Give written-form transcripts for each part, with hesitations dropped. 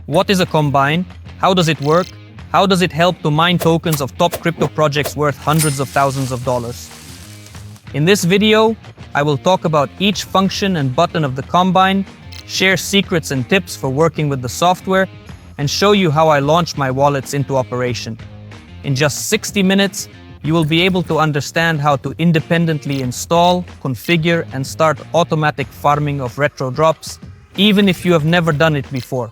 What is a combine? How does it work? How does it help to mine tokens of top crypto projects worth hundreds of thousands of dollars? In this video, I will talk about each function and button of the combine, share secrets and tips for working with the software, and show you how I launched my wallets into operation. In just 60 minutes, you will be able to understand how to independently install, configure, and start automatic farming of Retrodrops, even if you have never done it before.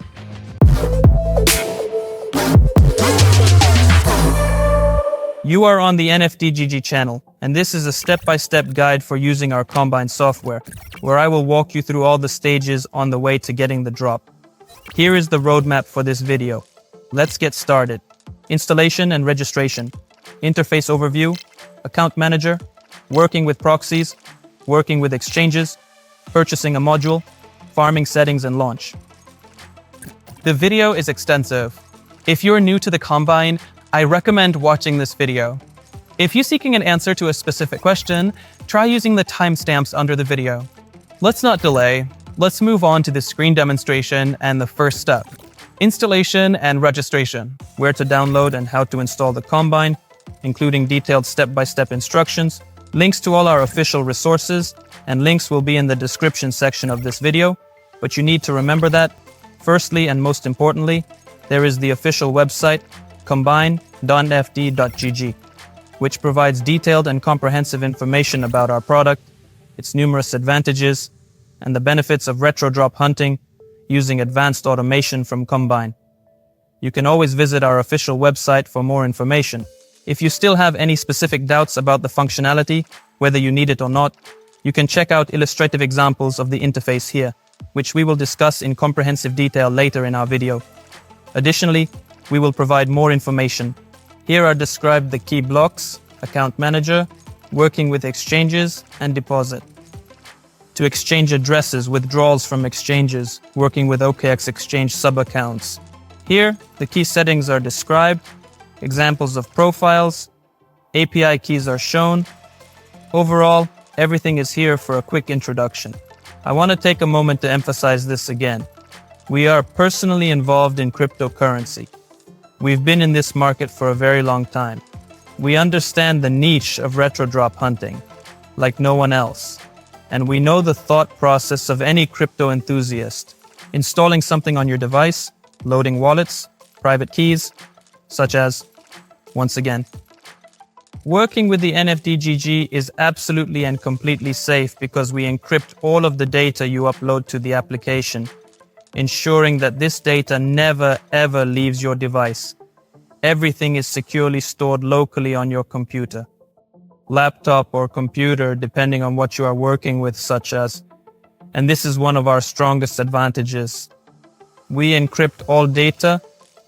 You are on the NFTGG channel, and this is a step-by-step guide for using our Combine software, where I will walk you through all the stages on the way to getting the drop. Here is the roadmap for this video. Let's get started. Installation and registration, interface overview, account manager, working with proxies, working with exchanges, purchasing a module, farming settings and launch. The video is extensive. If you're new to the Combine, I recommend watching this video. If you're seeking an answer to a specific question, try using the timestamps under the video. Let's not delay. Let's move on to the screen demonstration and the first step. Installation and registration, where to download and how to install the Combine, including detailed step-by-step instructions, links to all our official resources, and links will be in the description section of this video. But you need to remember that, firstly and most importantly, there is the official website, combine.fd.gg, which provides detailed and comprehensive information about our product, its numerous advantages, and the benefits of retrodrop hunting using advanced automation from Combine. You can always visit our official website for more information. If you still have any specific doubts about the functionality, whether you need it or not, you can check out illustrative examples of the interface here, which we will discuss in comprehensive detail later in our video. Additionally, we will provide more information. Here are described the key blocks, account manager, working with exchanges, and deposit. To exchange addresses, withdrawals from exchanges, working with OKX Exchange Subaccounts. Here, the key settings are described, examples of profiles, API keys are shown. Overall, everything is here for a quick introduction. I want to take a moment to emphasize this again. We are personally involved in cryptocurrency. We've been in this market for a very long time. We understand the niche of retrodrop hunting, like no one else. And we know the thought process of any crypto enthusiast. Installing something on your device, loading wallets, private keys, such as, once again. Working with the NFTGG is absolutely and completely safe because we encrypt all of the data you upload to the application, ensuring that this data never ever leaves your device. Everything is securely stored locally on your computer, laptop or computer, depending on what you are working with, such as, and this is one of our strongest advantages. We encrypt all data,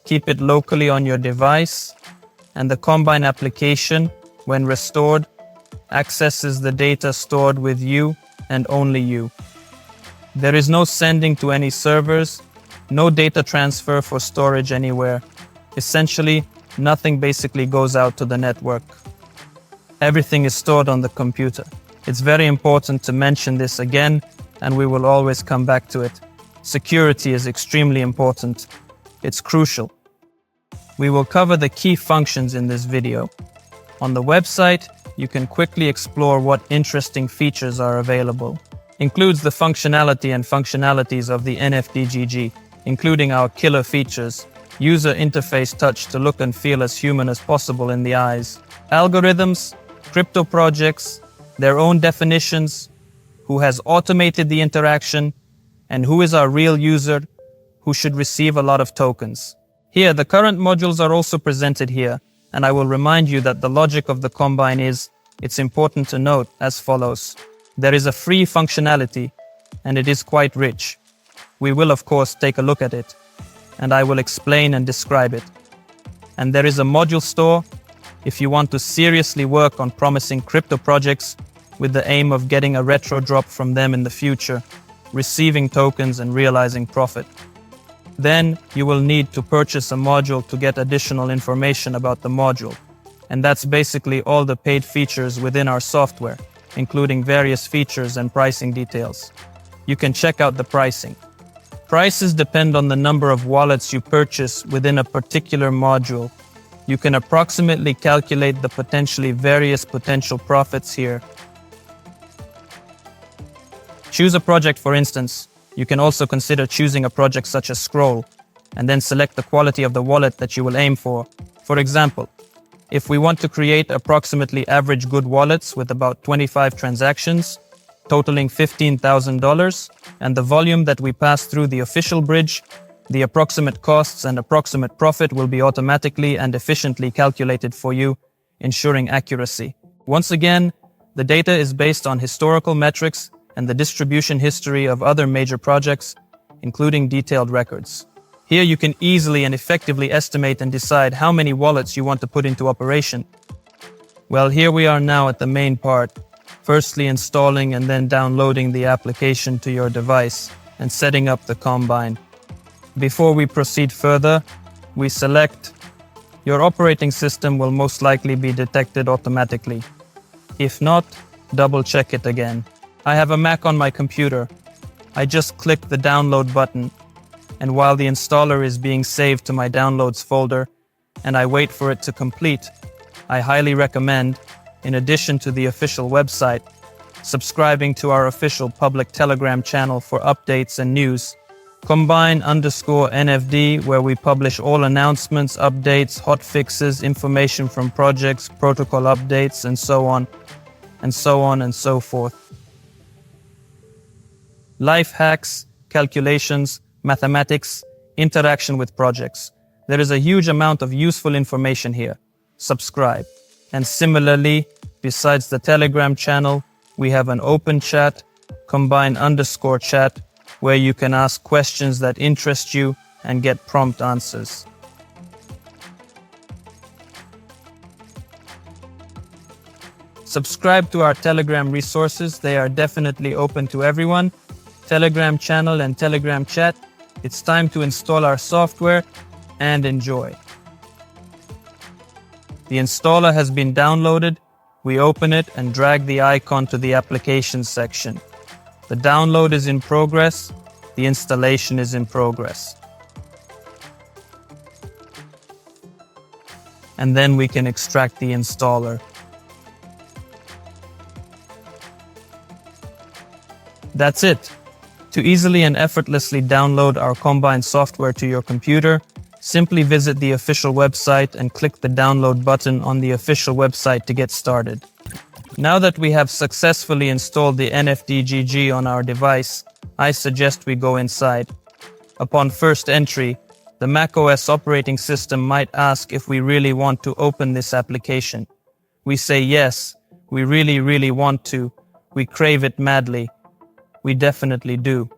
keep it locally on your device, and the Combine application, when restored, accesses the data stored with you and only you. There is no sending to any servers, no data transfer for storage anywhere. Essentially, nothing basically goes out to the network. Everything is stored on the computer. It's very important to mention this again, and we will always come back to it. Security is extremely important. It's crucial. We will cover the key functions in this video. On the website, you can quickly explore what interesting features are available. Includes the functionality and functionalities of the NFTGG, including our killer features, user interface touch to look and feel as human as possible in the eyes, algorithms, crypto projects, their own definitions, who has automated the interaction, and who is our real user who should receive a lot of tokens. Here, the current modules are also presented here, and I will remind you that the logic of the Combine is, it's important to note as follows. There is a free functionality, and it is quite rich. We will, of course, take a look at it, and I will explain and describe it. And there is a module store if you want to seriously work on promising crypto projects with the aim of getting a retrodrop from them in the future, receiving tokens and realizing profit. Then you will need to purchase a module to get additional information about the module. And that's basically all the paid features within our software, including various features and pricing details. You can check out the pricing. Prices depend on the number of wallets you purchase within a particular module. You can approximately calculate the various potential profits here. Choose a project, for instance. You can also consider choosing a project such as Scroll, and then select the quality of the wallet that you will aim for. For example, if we want to create approximately average good wallets with about 25 transactions, totaling $15,000, and the volume that we pass through the official bridge, the approximate costs and approximate profit will be automatically and efficiently calculated for you, ensuring accuracy. Once again, the data is based on historical metrics and the distribution history of other major projects, including detailed records. Here you can easily and effectively estimate and decide how many wallets you want to put into operation. Well, here we are now at the main part. Firstly, installing and then downloading the application to your device and setting up the Combine. Before we proceed further, we select. Your operating system will most likely be detected automatically. If not, double check it again. I have a Mac on my computer. I just click the download button, and while the installer is being saved to my downloads folder and I wait for it to complete, I highly recommend, in addition to the official website, subscribing to our official public Telegram channel for updates and news, Combine_NFD, where we publish all announcements, updates, hotfixes, information from projects, protocol updates, and so on, and so on and so forth. Life hacks, calculations, mathematics, interaction with projects. There is a huge amount of useful information here. Subscribe. And similarly, besides the Telegram channel, we have an open chat, Combine_chat, where you can ask questions that interest you and get prompt answers. Subscribe to our Telegram resources. They are definitely open to everyone. Telegram channel and Telegram chat. It's time to install our software and enjoy. The installer has been downloaded. We open it and drag the icon to the applications section. The download is in progress. The installation is in progress. And then we can extract the installer. That's it. To easily and effortlessly download our Combine software to your computer, simply visit the official website and click the download button on the official website to get started. Now that we have successfully installed the NFDGG on our device, I suggest we go inside. Upon first entry, the macOS operating system might ask if we really want to open this application. We say yes, we really want to. We crave it madly. We definitely do.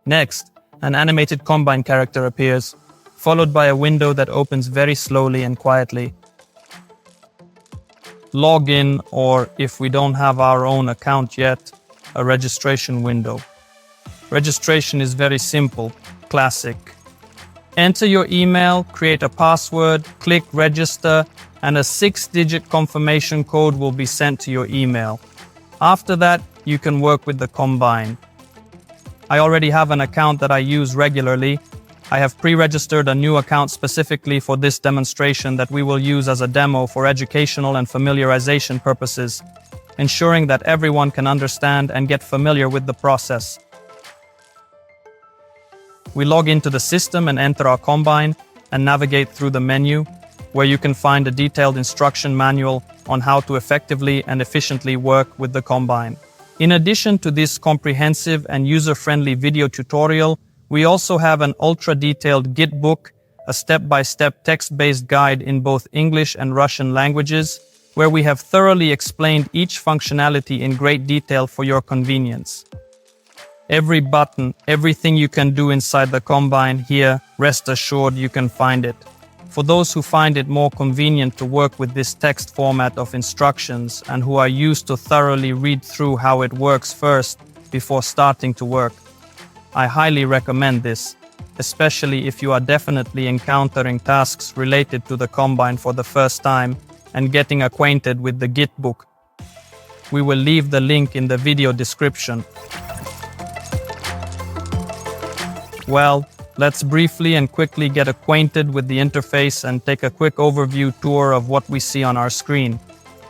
Next, an animated Combine character appears, followed by a window that opens very slowly and quietly. Login, or if we don't have our own account yet, a registration window. Registration is very simple, classic. Enter your email, create a password, click register, and a 6-digit confirmation code will be sent to your email. After that, you can work with the Combine. I already have an account that I use regularly. I have pre-registered a new account specifically for this demonstration that we will use as a demo for educational and familiarization purposes, ensuring that everyone can understand and get familiar with the process. We log into the system and enter our Combine and navigate through the menu, where you can find a detailed instruction manual on how to effectively and efficiently work with the Combine. In addition to this comprehensive and user-friendly video tutorial, we also have an ultra-detailed Gitbook, a step-by-step text-based guide in both English and Russian languages, where we have thoroughly explained each functionality in great detail for your convenience. Every button, everything you can do inside the Combine here, rest assured you can find it. For those who find it more convenient to work with this text format of instructions and who are used to thoroughly read through how it works first before starting to work, I highly recommend this, especially if you are definitely encountering tasks related to the Combine for the first time and getting acquainted with the Gitbook. We will leave the link in the video description. Well, let's briefly and quickly get acquainted with the interface and take a quick overview tour of what we see on our screen.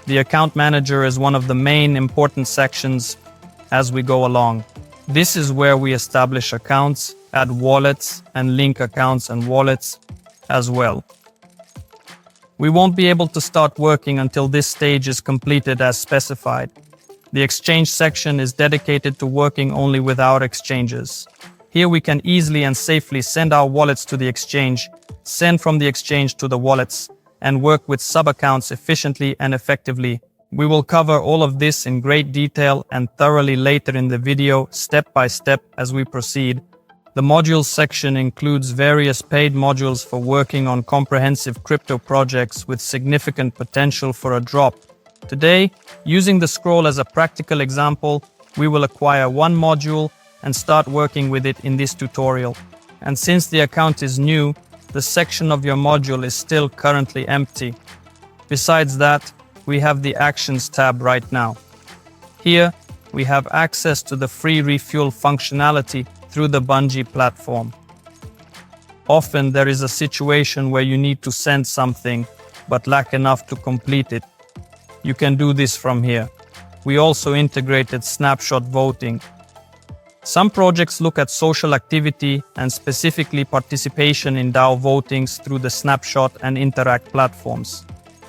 The account manager is one of the main important sections as we go along. This is where we establish accounts, add wallets, and link accounts and wallets as well. We won't be able to start working until this stage is completed as specified. The exchange section is dedicated to working only with our exchanges. Here we can easily and safely send our wallets to the exchange, send from the exchange to the wallets, and work with sub-accounts efficiently and effectively. We will cover all of this in great detail and thoroughly later in the video, step by step as we proceed. The modules section includes various paid modules for working on comprehensive crypto projects with significant potential for a drop. Today, using the scroll as a practical example, we will acquire one module and start working with it in this tutorial. And since the account is new, the section of your module is still currently empty. Besides that, we have the Actions tab right now. Here, we have access to the free refuel functionality through the Bungee platform. Often there is a situation where you need to send something but lack enough to complete it. You can do this from here. We also integrated snapshot voting. Some projects look at social activity and specifically participation in DAO votings through the Snapshot and Interact platforms.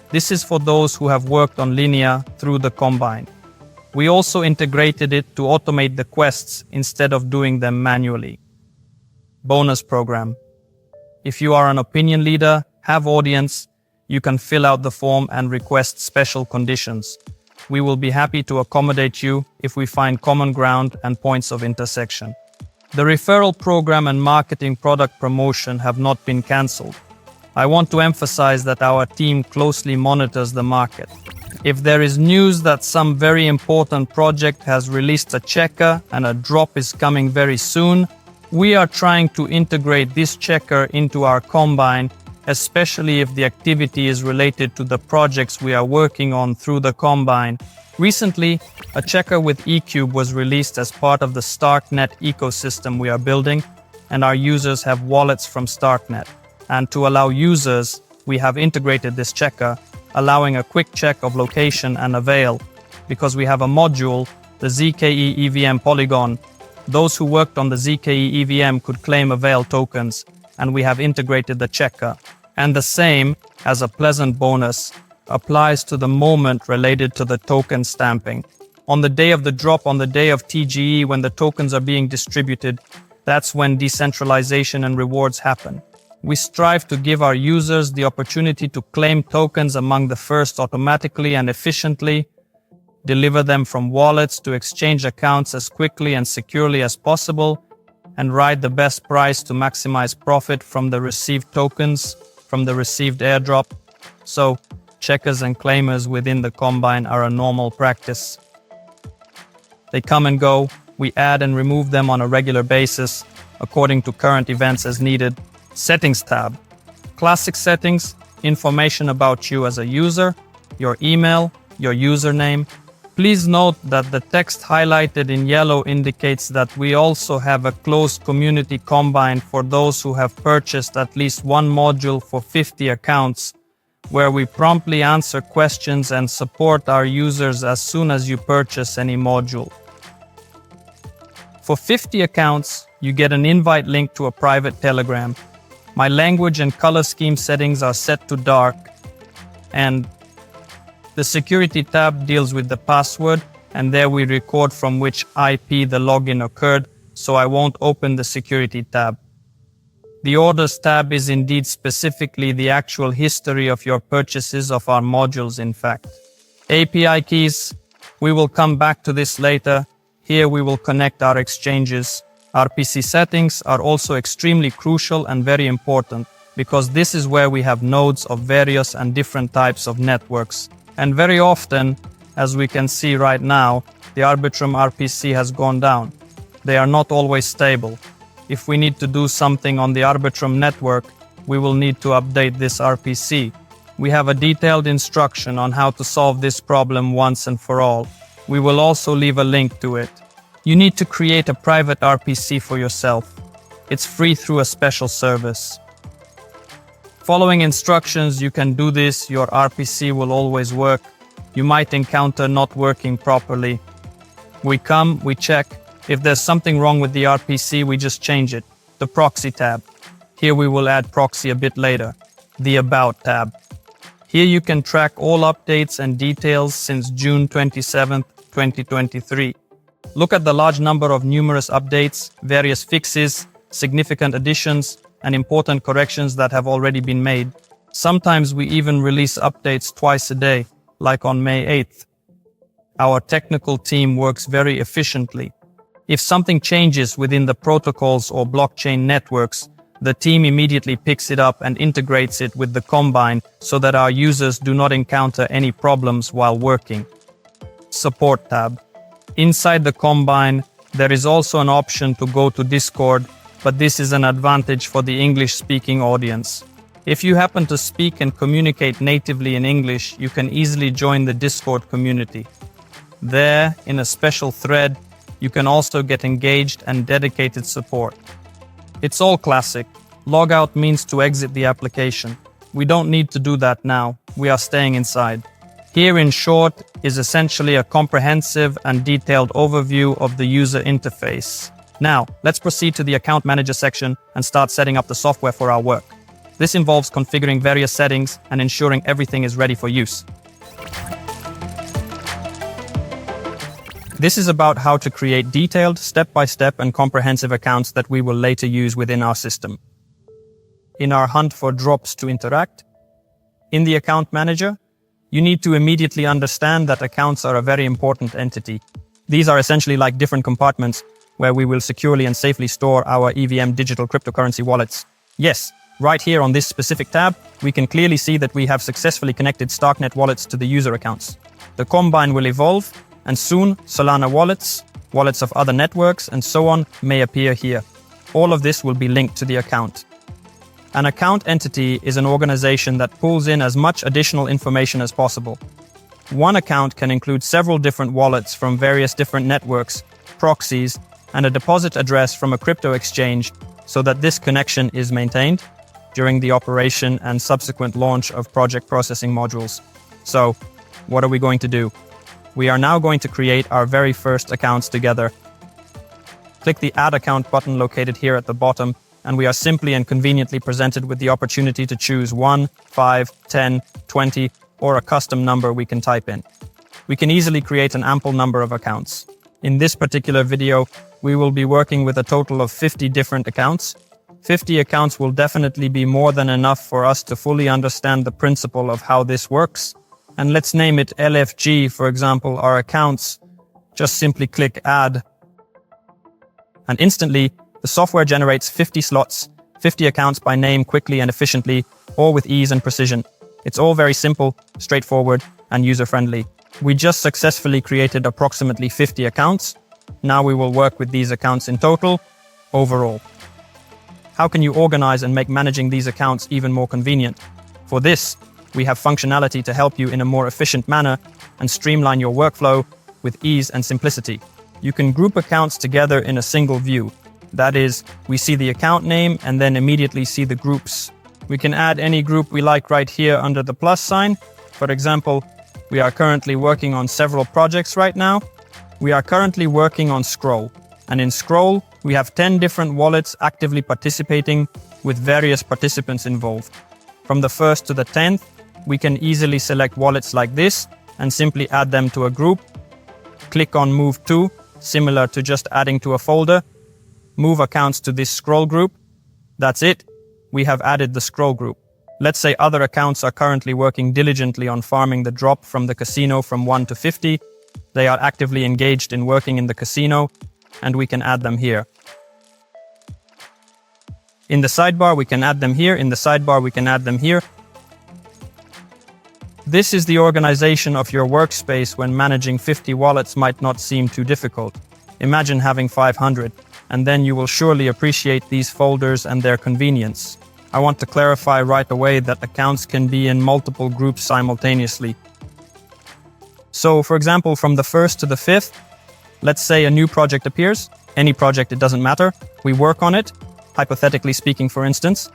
This is for those who have worked on Linea through the Combine. We also integrated it to automate the quests instead of doing them manually. Bonus program. If you are an opinion leader, have audience, you can fill out the form and request special conditions. We will be happy to accommodate you if we find common ground and points of intersection. The referral program and marketing product promotion have not been cancelled. I want to emphasize that our team closely monitors the market. If there is news that some very important project has released a checker and a drop is coming very soon, we are trying to integrate this checker into our Combine, especially if the activity is related to the projects we are working on through the Combine. Recently, a checker with eCube was released as part of the StarkNet ecosystem we are building, and our users have wallets from StarkNet. And to allow users, we have integrated this checker, allowing a quick check of location and avail. Because we have a module, the ZKE EVM Polygon, those who worked on the ZKE EVM could claim avail tokens, and we have integrated the checker. And the same, as a pleasant bonus, applies to the moment related to the token stamping. On the day of the drop, on the day of TGE, when the tokens are being distributed, that's when decentralization and rewards happen. We strive to give our users the opportunity to claim tokens among the first automatically and efficiently, deliver them from wallets to exchange accounts as quickly and securely as possible, and ride the best price to maximize profit from the received tokens, from the received airdrop. So, checkers and claimers within the Combine are a normal practice. They come and go, we add and remove them on a regular basis, according to current events as needed. Settings tab. Classic settings, information about you as a user, your email, your username. Please note that the text highlighted in yellow indicates that we also have a closed community Combine for those who have purchased at least one module for 50 accounts, where we promptly answer questions and support our users as soon as you purchase any module. For 50 accounts, you get an invite link to a private Telegram. My language and color scheme settings are set to dark, and the security tab deals with the password, and there we record from which IP the login occurred, so I won't open the security tab. The orders tab is indeed specifically the actual history of your purchases of our modules, in fact. API keys, we will come back to this later. Here we will connect our exchanges. RPC settings are also extremely crucial and very important, because this is where we have nodes of various and different types of networks. And very often, as we can see right now, the Arbitrum RPC has gone down. They are not always stable. If we need to do something on the Arbitrum network, we will need to update this RPC. We have a detailed instruction on how to solve this problem once and for all. We will also leave a link to it. You need to create a private RPC for yourself. It's free through a special service. Following instructions, you can do this. Your RPC will always work. You might encounter not working properly. We come, we check. If there's something wrong with the RPC, we just change it. The Proxy tab. Here we will add Proxy a bit later. The About tab. Here you can track all updates and details since June 27th, 2023. Look at the large number of numerous updates, various fixes, significant additions, and important corrections that have already been made. Sometimes we even release updates twice a day, like on May 8th. Our technical team works very efficiently. If something changes within the protocols or blockchain networks, the team immediately picks it up and integrates it with the Combine so that our users do not encounter any problems while working. Support tab. Inside the Combine, there is also an option to go to Discord, but this is an advantage for the English-speaking audience. If you happen to speak and communicate natively in English, you can easily join the Discord community. There, in a special thread, you can also get engaged and dedicated support. It's all classic. Logout means to exit the application. We don't need to do that now. We are staying inside. Here, in short, is essentially a comprehensive and detailed overview of the user interface. Now, let's proceed to the Account Manager section and start setting up the software for our work. This involves configuring various settings and ensuring everything is ready for use. This is about how to create detailed, step-by-step and comprehensive accounts that we will later use within our system. In our hunt for drops to interact, in the Account Manager, you need to immediately understand that accounts are a very important entity. These are essentially like different compartments where we will securely and safely store our EVM digital cryptocurrency wallets. Yes, right here on this specific tab, we can clearly see that we have successfully connected Starknet wallets to the user accounts. The Combine will evolve, and soon Solana wallets, wallets of other networks, and so on may appear here. All of this will be linked to the account. An account entity is an organization that pulls in as much additional information as possible. One account can include several different wallets from various different networks, proxies, and a deposit address from a crypto exchange so that this connection is maintained during the operation and subsequent launch of project processing modules. So, what are we going to do? We are now going to create our very first accounts together. Click the Add Account button located here at the bottom, and we are simply and conveniently presented with the opportunity to choose 1, 5, 10, 20, or a custom number we can type in. We can easily create an ample number of accounts. In this particular video, we will be working with a total of 50 different accounts. 50 accounts will definitely be more than enough for us to fully understand the principle of how this works. And let's name it LFG, for example, our accounts. Just simply click Add. And instantly, the software generates 50 slots, 50 accounts by name quickly and efficiently, all with ease and precision. It's all very simple, straightforward, and user-friendly. We just successfully created approximately 50 accounts. Now we will work with these accounts in total, overall. How can you organize and make managing these accounts even more convenient? For this, we have functionality to help you in a more efficient manner and streamline your workflow with ease and simplicity. You can group accounts together in a single view. That is, we see the account name and then immediately see the groups. We can add any group we like right here under the plus sign. For example, we are currently working on several projects right now. We are currently working on Scroll. And in Scroll, we have 10 different wallets actively participating with various participants involved. From the 1st to the 10th, we can easily select wallets like this and simply add them to a group. Click on Move To, similar to just adding to a folder. Move accounts to this Scroll group. That's it. We have added the Scroll group. Let's say other accounts are currently working diligently on farming the drop from the casino from 1 to 50. They are actively engaged in working in the casino, and we can add them here. In the sidebar, we can add them here. In the sidebar, we can add them here. This is the organization of your workspace when managing 50 wallets might not seem too difficult. Imagine having 500, and then you will surely appreciate these folders and their convenience. I want to clarify right away that accounts can be in multiple groups simultaneously. So, for example, from the 1st to the 5th, let's say a new project appears. Any project, it doesn't matter. We work on it. hypothetically speaking, for instance.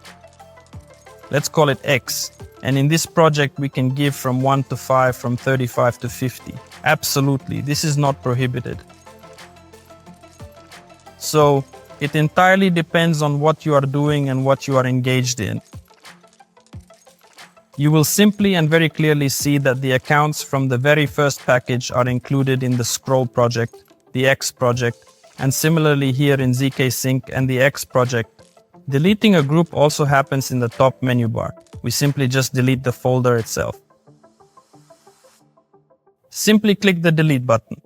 Let's call it X. And in this project, we can give from 1 to 5, from 35 to 50. Absolutely, this is not prohibited. So it entirely depends on what you are doing and what you are engaged in. You will simply and very clearly see that the accounts from the very first package are included in the scroll project, the X project, and similarly here in ZK Sync and the X project. Deleting a group also happens in the top menu bar. We simply just delete the folder itself. Simply click the delete button.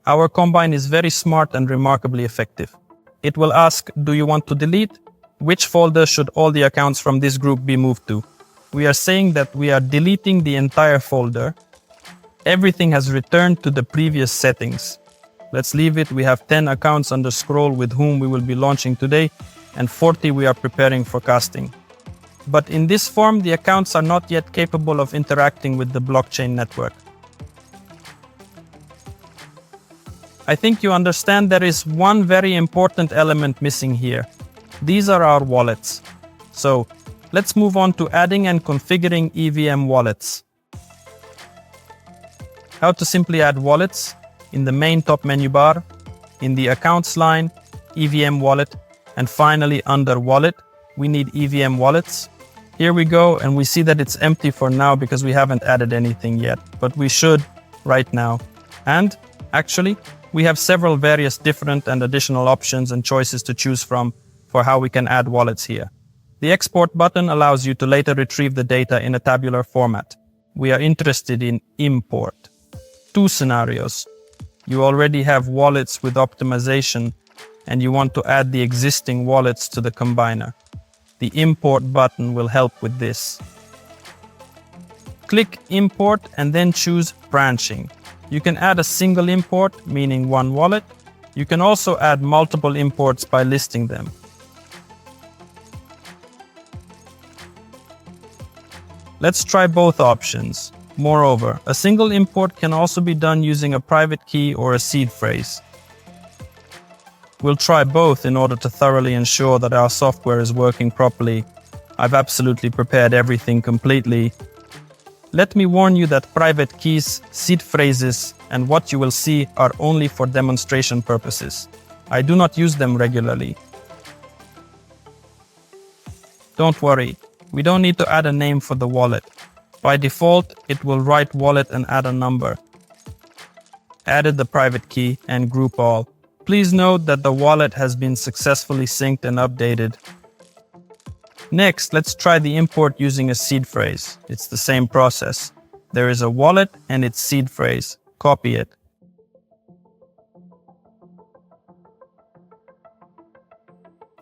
Our Combine is very smart and remarkably effective. It will ask, do you want to delete? Which folder should all the accounts from this group be moved to? We are saying that we are deleting the entire folder. Everything has returned to the previous settings. Let's leave it. We have 10 accounts under scroll with whom we will be launching today, and 40 we are preparing for casting. But in this form, the accounts are not yet capable of interacting with the blockchain network. I think you understand there is one very important element missing here. These are our wallets. So let's move on to adding and configuring EVM wallets. How to simply add wallets? In the main top menu bar, in the accounts line, EVM wallet, and finally under wallet, we need EVM wallets. Here we go, and we see that it's empty for now because we haven't added anything yet, but we should right now. And actually, we have several various different and additional options and choices to choose from for how we can add wallets here. The export button allows you to later retrieve the data in a tabular format. We are interested in import. 2 scenarios. You already have wallets with optimization and you want to add the existing wallets to the combiner. The import button will help with this. Click import and then choose branching. You can add a single import, meaning one wallet. You can also add multiple imports by listing them. Let's try both options. Moreover, a single import can also be done using a private key or a seed phrase. We'll try both in order to thoroughly ensure that our software is working properly. I've absolutely prepared everything completely. Let me warn you that private keys, seed phrases, and what you will see are only for demonstration purposes. I do not use them regularly. Don't worry, we don't need to add a name for the wallet. By default, it will write wallet and add a number. Added the private key and group all. Please note that the wallet has been successfully synced and updated. Next, let's try the import using a seed phrase. It's the same process. There is a wallet and its seed phrase. Copy it.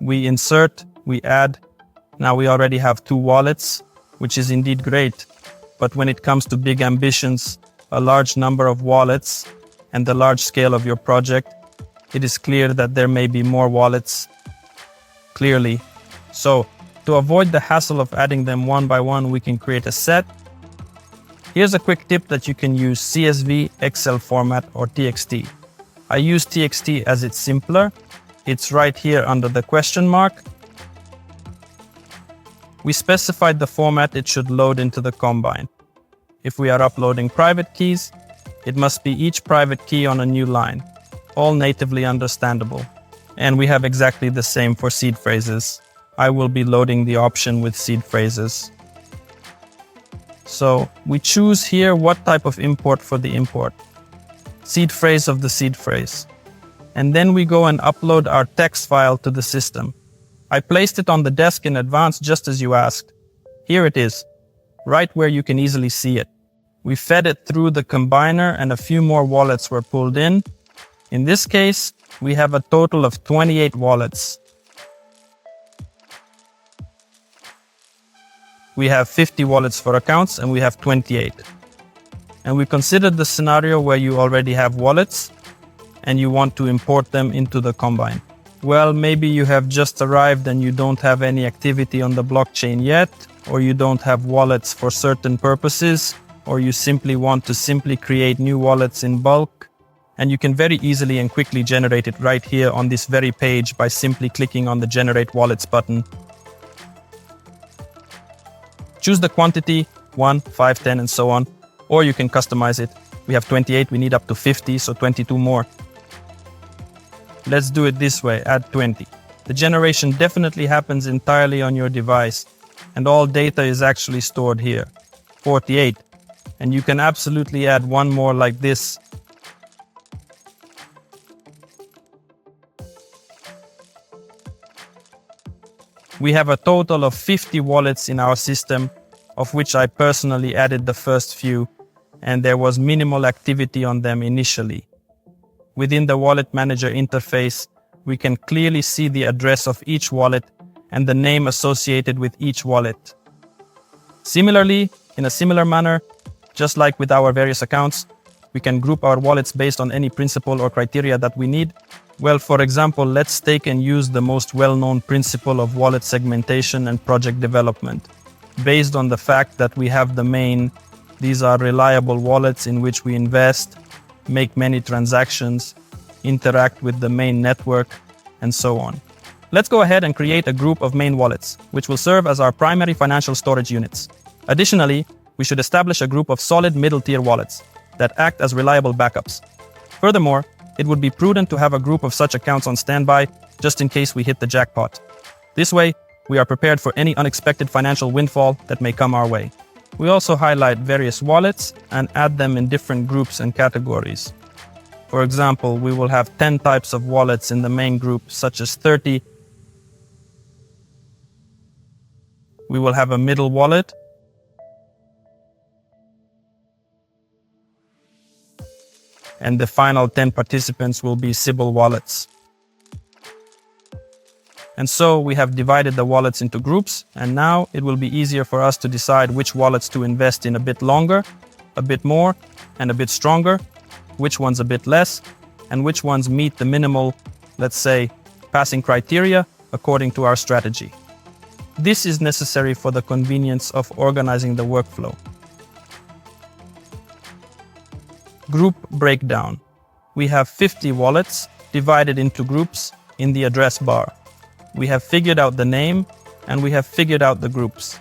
We insert, we add. Now we already have 2 wallets, which is indeed great. But when it comes to big ambitions, a large number of wallets, and the large scale of your project, it is clear that there may be more wallets. Clearly. So, to avoid the hassle of adding them one by one, we can create a set. Here's a quick tip that you can use CSV, Excel format, or TXT. I use TXT as it's simpler. It's right here under the question mark. We specified the format it should load into the Combine. If we are uploading private keys, it must be each private key on a new line, all natively understandable. And we have exactly the same for seed phrases. I will be loading the option with seed phrases. So we choose here what type of import for the import. Seed phrase of the seed phrase. And then we go and upload our text file to the system. I placed it on the desk in advance just as you asked. Here it is, right where you can easily see it. We fed it through the combiner and a few more wallets were pulled in. In this case, we have a total of 28 wallets. We have 50 wallets for accounts and we have 28. And we considered the scenario where you already have wallets and you want to import them into the Combine. Well, maybe you have just arrived and you don't have any activity on the blockchain yet, or you don't have wallets for certain purposes, or you simply want to create new wallets in bulk, And you can very easily and quickly generate it right here on this very page by simply clicking on the Generate Wallets button. Choose the quantity, 1, 5, 10, and so on, or you can customize it. We have 28, we need up to 50, so 22 more. Let's do it this way, add 20. The generation definitely happens entirely on your device, and all data is actually stored here. 48. And you can absolutely add one more like this. We have a total of 50 wallets in our system, of which I personally added the first few, and there was minimal activity on them initially. Within the Wallet Manager interface, we can clearly see the address of each wallet and the name associated with each wallet. Similarly, in a similar manner, just like with our various accounts, we can group our wallets based on any principle or criteria that we need. Well, for example, let's take and use the most well-known principle of wallet segmentation and project development. Based on the fact that we have the main, these are reliable wallets in which we invest, make many transactions, interact with the main network, and so on. Let's go ahead and create a group of main wallets, which will serve as our primary financial storage units. Additionally, we should establish a group of solid middle-tier wallets that act as reliable backups. Furthermore, it would be prudent to have a group of such accounts on standby just in case we hit the jackpot. This way, we are prepared for any unexpected financial windfall that may come our way. We also highlight various wallets and add them in different groups and categories. For example, we will have 10 types of wallets in the main group, such as 30. We will have a middle wallet, and the final 10 participants will be Sybil wallets. And so we have divided the wallets into groups, and now it will be easier for us to decide which wallets to invest in a bit longer, a bit more, and a bit stronger, which ones a bit less, and which ones meet the minimal, let's say, passing criteria according to our strategy. This is necessary for the convenience of organizing the workflow. Group breakdown. We have 50 wallets divided into groups in the address bar. We have figured out the name and we have figured out the groups.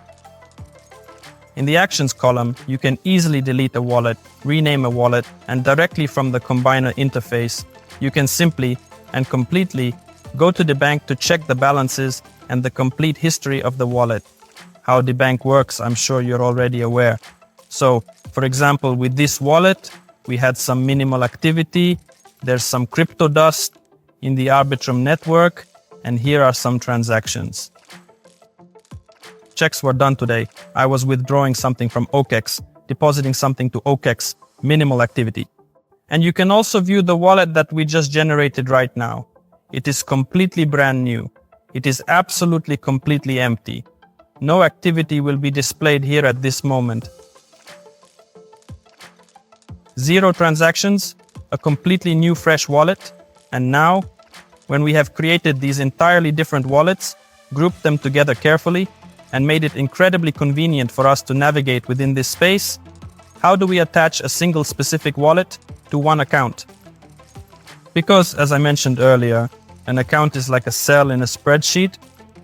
In the Actions column, you can easily delete a wallet, rename a wallet, and directly from the Combiner interface, you can simply and completely go to DeBank to check the balances and the complete history of the wallet. How DeBank works, I'm sure you're already aware. So, for example, with this wallet, we had some minimal activity, there's some crypto dust in the Arbitrum network, and here are some transactions. Checks were done today. I was withdrawing something from OKX, depositing something to OKX, minimal activity. And you can also view the wallet that we just generated right now. It is completely brand new. It is absolutely completely empty. No activity will be displayed here at this moment. 0 transactions, a completely new fresh wallet, and now, when we have created these entirely different wallets, grouped them together carefully, and made it incredibly convenient for us to navigate within this space, how do we attach a single specific wallet to one account? Because, as I mentioned earlier, an account is like a cell in a spreadsheet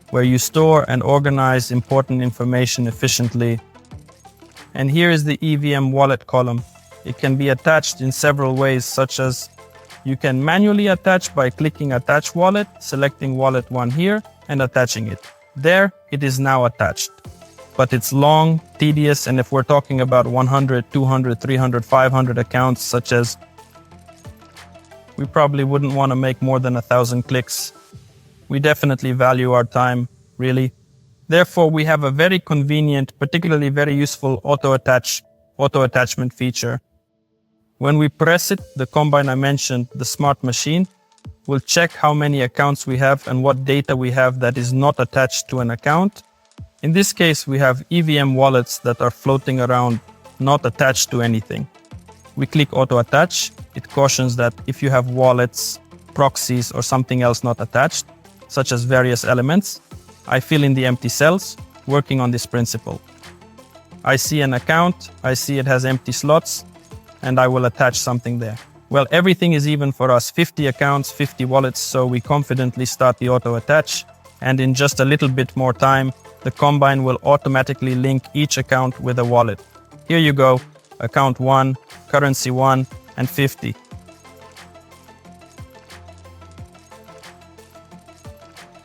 where you store and organize important information efficiently. And here is the EVM wallet column. It can be attached in several ways, such as you can manually attach by clicking Attach Wallet, selecting Wallet 1 here, and attaching it. There, it is now attached. But it's long, tedious, and if we're talking about 100, 200, 300, 500 accounts, such as we probably wouldn't want to make more than 1,000 clicks. We definitely value our time, really. Therefore, we have a very convenient, particularly very useful auto attachment feature. When we press it, the combine I mentioned, the Smart Machine, will check how many accounts we have and what data we have that is not attached to an account. In this case, we have EVM wallets that are floating around, not attached to anything. We click Auto Attach. It cautions that if you have wallets, proxies, or something else not attached, such as various elements, I fill in the empty cells, working on this principle. I see an account, I see it has empty slots, and I will attach something there. Well, everything is even for us. 50 accounts, 50 wallets, so we confidently start the auto attach. And in just a little bit more time, the Combine will automatically link each account with a wallet. Here you go, account 1, currency 1, and 50.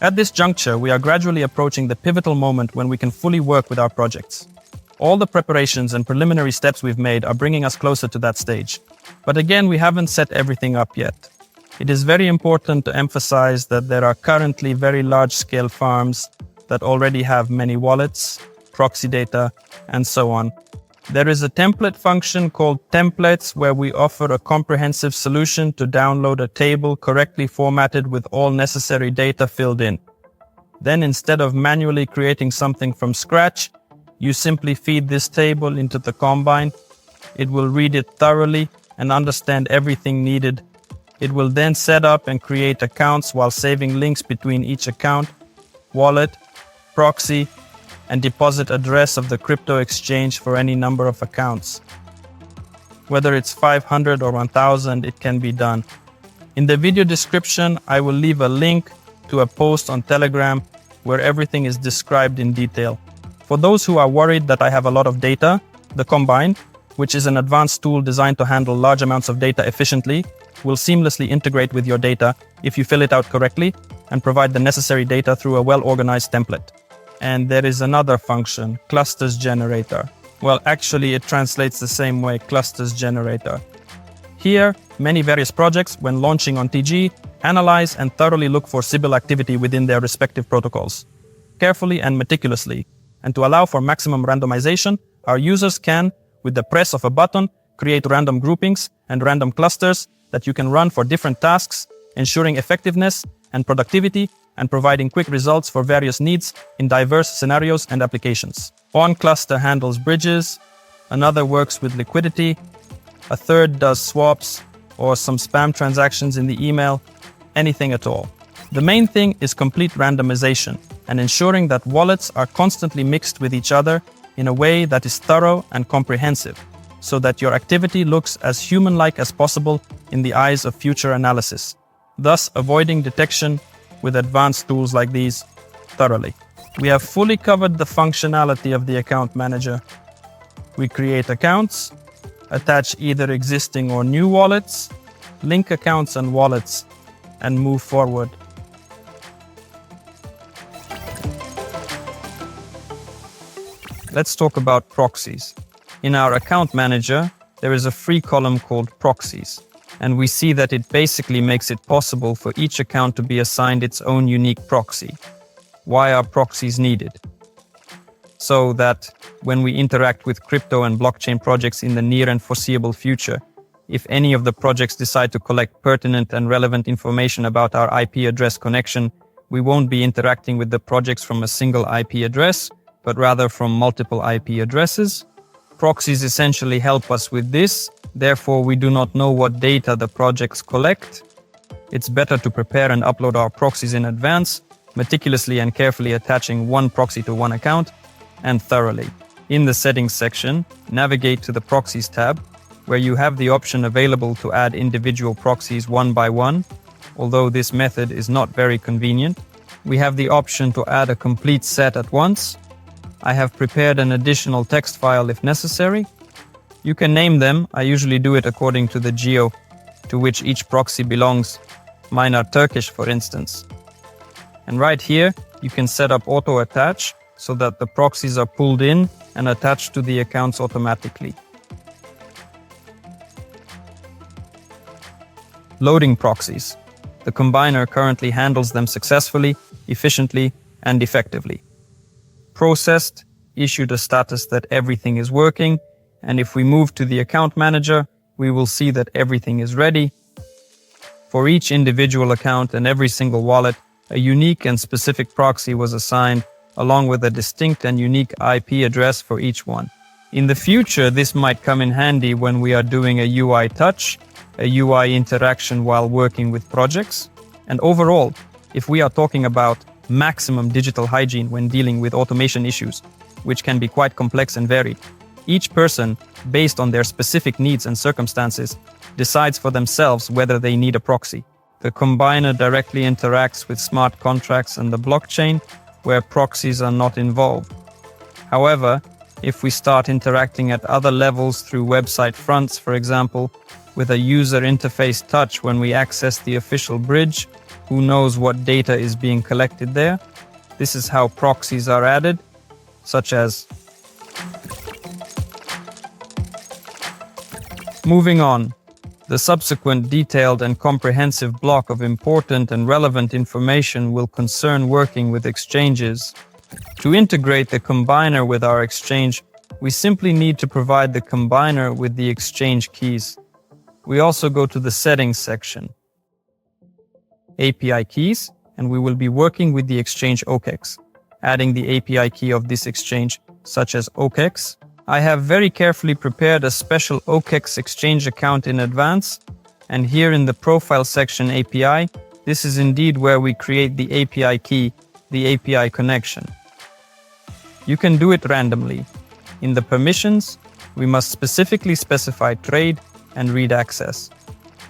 At this juncture, we are gradually approaching the pivotal moment when we can fully work with our projects. All the preparations and preliminary steps we've made are bringing us closer to that stage. But again, we haven't set everything up yet. It is very important to emphasize that there are currently very large-scale farms that already have many wallets, proxy data, and so on. There is a template function called templates where we offer a comprehensive solution to download a table correctly formatted with all necessary data filled in. Then instead of manually creating something from scratch, you simply feed this table into the Combine. It will read it thoroughly and understand everything needed. It will then set up and create accounts while saving links between each account, wallet, proxy, and deposit address of the crypto exchange for any number of accounts. Whether it's 500 or 1000, it can be done. In the video description, I will leave a link to a post on Telegram where everything is described in detail. For those who are worried that I have a lot of data, the Combine, which is an advanced tool designed to handle large amounts of data efficiently, will seamlessly integrate with your data if you fill it out correctly and provide the necessary data through a well-organized template. And there is another function, clusters generator. Well, actually it translates the same way, clusters generator. Here, many various projects, when launching on TG, analyze and thoroughly look for Sybil activity within their respective protocols, carefully and meticulously. And to allow for maximum randomization, our users can, with the press of a button, create random groupings and random clusters that you can run for different tasks, ensuring effectiveness and productivity and providing quick results for various needs in diverse scenarios and applications. One cluster handles bridges, another works with liquidity, a third does swaps or some spam transactions in the email, anything at all. The main thing is complete randomization and ensuring that wallets are constantly mixed with each other in a way that is thorough and comprehensive, so that your activity looks as human-like as possible in the eyes of future analysis, thus avoiding detection with advanced tools like these thoroughly. We have fully covered the functionality of the account manager. We create accounts, attach either existing or new wallets, link accounts and wallets, and move forward. Let's talk about proxies. In our account manager, there is a free column called proxies. And we see that it basically makes it possible for each account to be assigned its own unique proxy. Why are proxies needed? So that when we interact with crypto and blockchain projects in the near and foreseeable future, if any of the projects decide to collect pertinent and relevant information about our IP address connection, we won't be interacting with the projects from a single IP address, but rather from multiple IP addresses. Proxies essentially help us with this. Therefore, we do not know what data the projects collect. It's better to prepare and upload our proxies in advance, meticulously and carefully attaching one proxy to one account, and thoroughly. In the settings section, navigate to the proxies tab, where you have the option available to add individual proxies one by one. Although this method is not very convenient, we have the option to add a complete set at once. I have prepared an additional text file if necessary. You can name them. I usually do it according to the geo to which each proxy belongs. Mine are Turkish, for instance. And right here, you can set up auto attach so that the proxies are pulled in and attached to the accounts automatically. Loading proxies. The combiner currently handles them successfully, efficiently, and effectively. Processed, issued a status that everything is working, and if we move to the account manager, we will see that everything is ready. For each individual account and every single wallet, a unique and specific proxy was assigned, along with a distinct and unique IP address for each one. In the future, this might come in handy when we are doing a UI touch, a UI interaction while working with projects. And overall, if we are talking about maximum digital hygiene when dealing with automation issues, which can be quite complex and varied, Each person, based on their specific needs and circumstances, decides for themselves whether they need a proxy. The combiner directly interacts with smart contracts and the blockchain, where proxies are not involved. However, if we start interacting at other levels through website fronts, for example, with a user interface touch when we access the official bridge, who knows what data is being collected there? This is how proxies are added, such as. Moving on, the subsequent detailed and comprehensive block of important and relevant information will concern working with exchanges. To integrate the combiner with our exchange, we simply need to provide the combiner with the exchange keys. We also go to the settings section, API keys, and we will be working with the exchange OKX, adding the API key of this exchange, such as OKX. I have very carefully prepared a special OKX exchange account in advance, and here in the profile section API, this is indeed where we create the API key, the API connection. You can do it randomly. In the permissions, we must specifically specify trade and read access.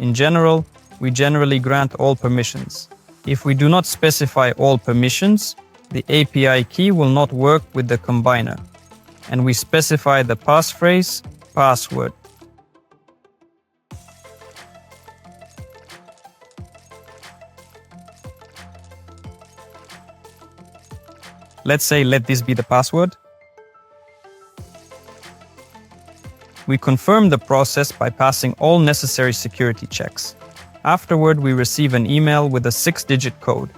In general, we generally grant all permissions. If we do not specify all permissions, the API key will not work with the combiner. And we specify the passphrase, password. Let's say let this be the password. We confirm the process by passing all necessary security checks. Afterward, we receive an email with a 6-digit code.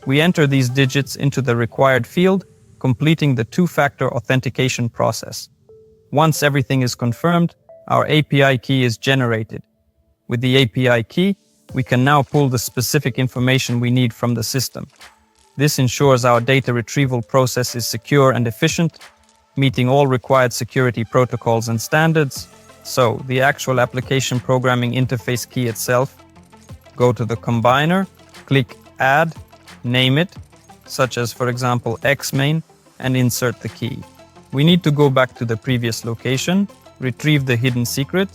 We enter these digits into the required field, completing the two-factor authentication process. Once everything is confirmed, our API key is generated. With the API key, we can now pull the specific information we need from the system. This ensures our data retrieval process is secure and efficient, meeting all required security protocols and standards. So, the actual application programming interface key itself, go to the combiner, click Add, name it, such as for example xmain, and insert the key. We need to go back to the previous location, retrieve the hidden secret,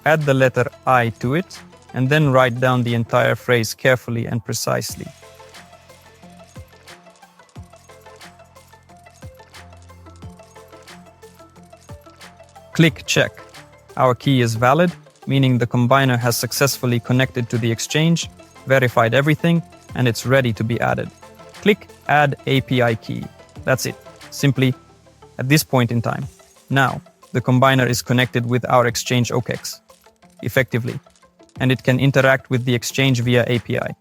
add the letter I to it, and then write down the entire phrase carefully and precisely. Click Check. Our key is valid, meaning the combiner has successfully connected to the exchange, verified everything, and it's ready to be added. Click Add API Key. That's it. Simply at this point in time. Now, the combiner is connected with our exchange OKX effectively, and it can interact with the exchange via API.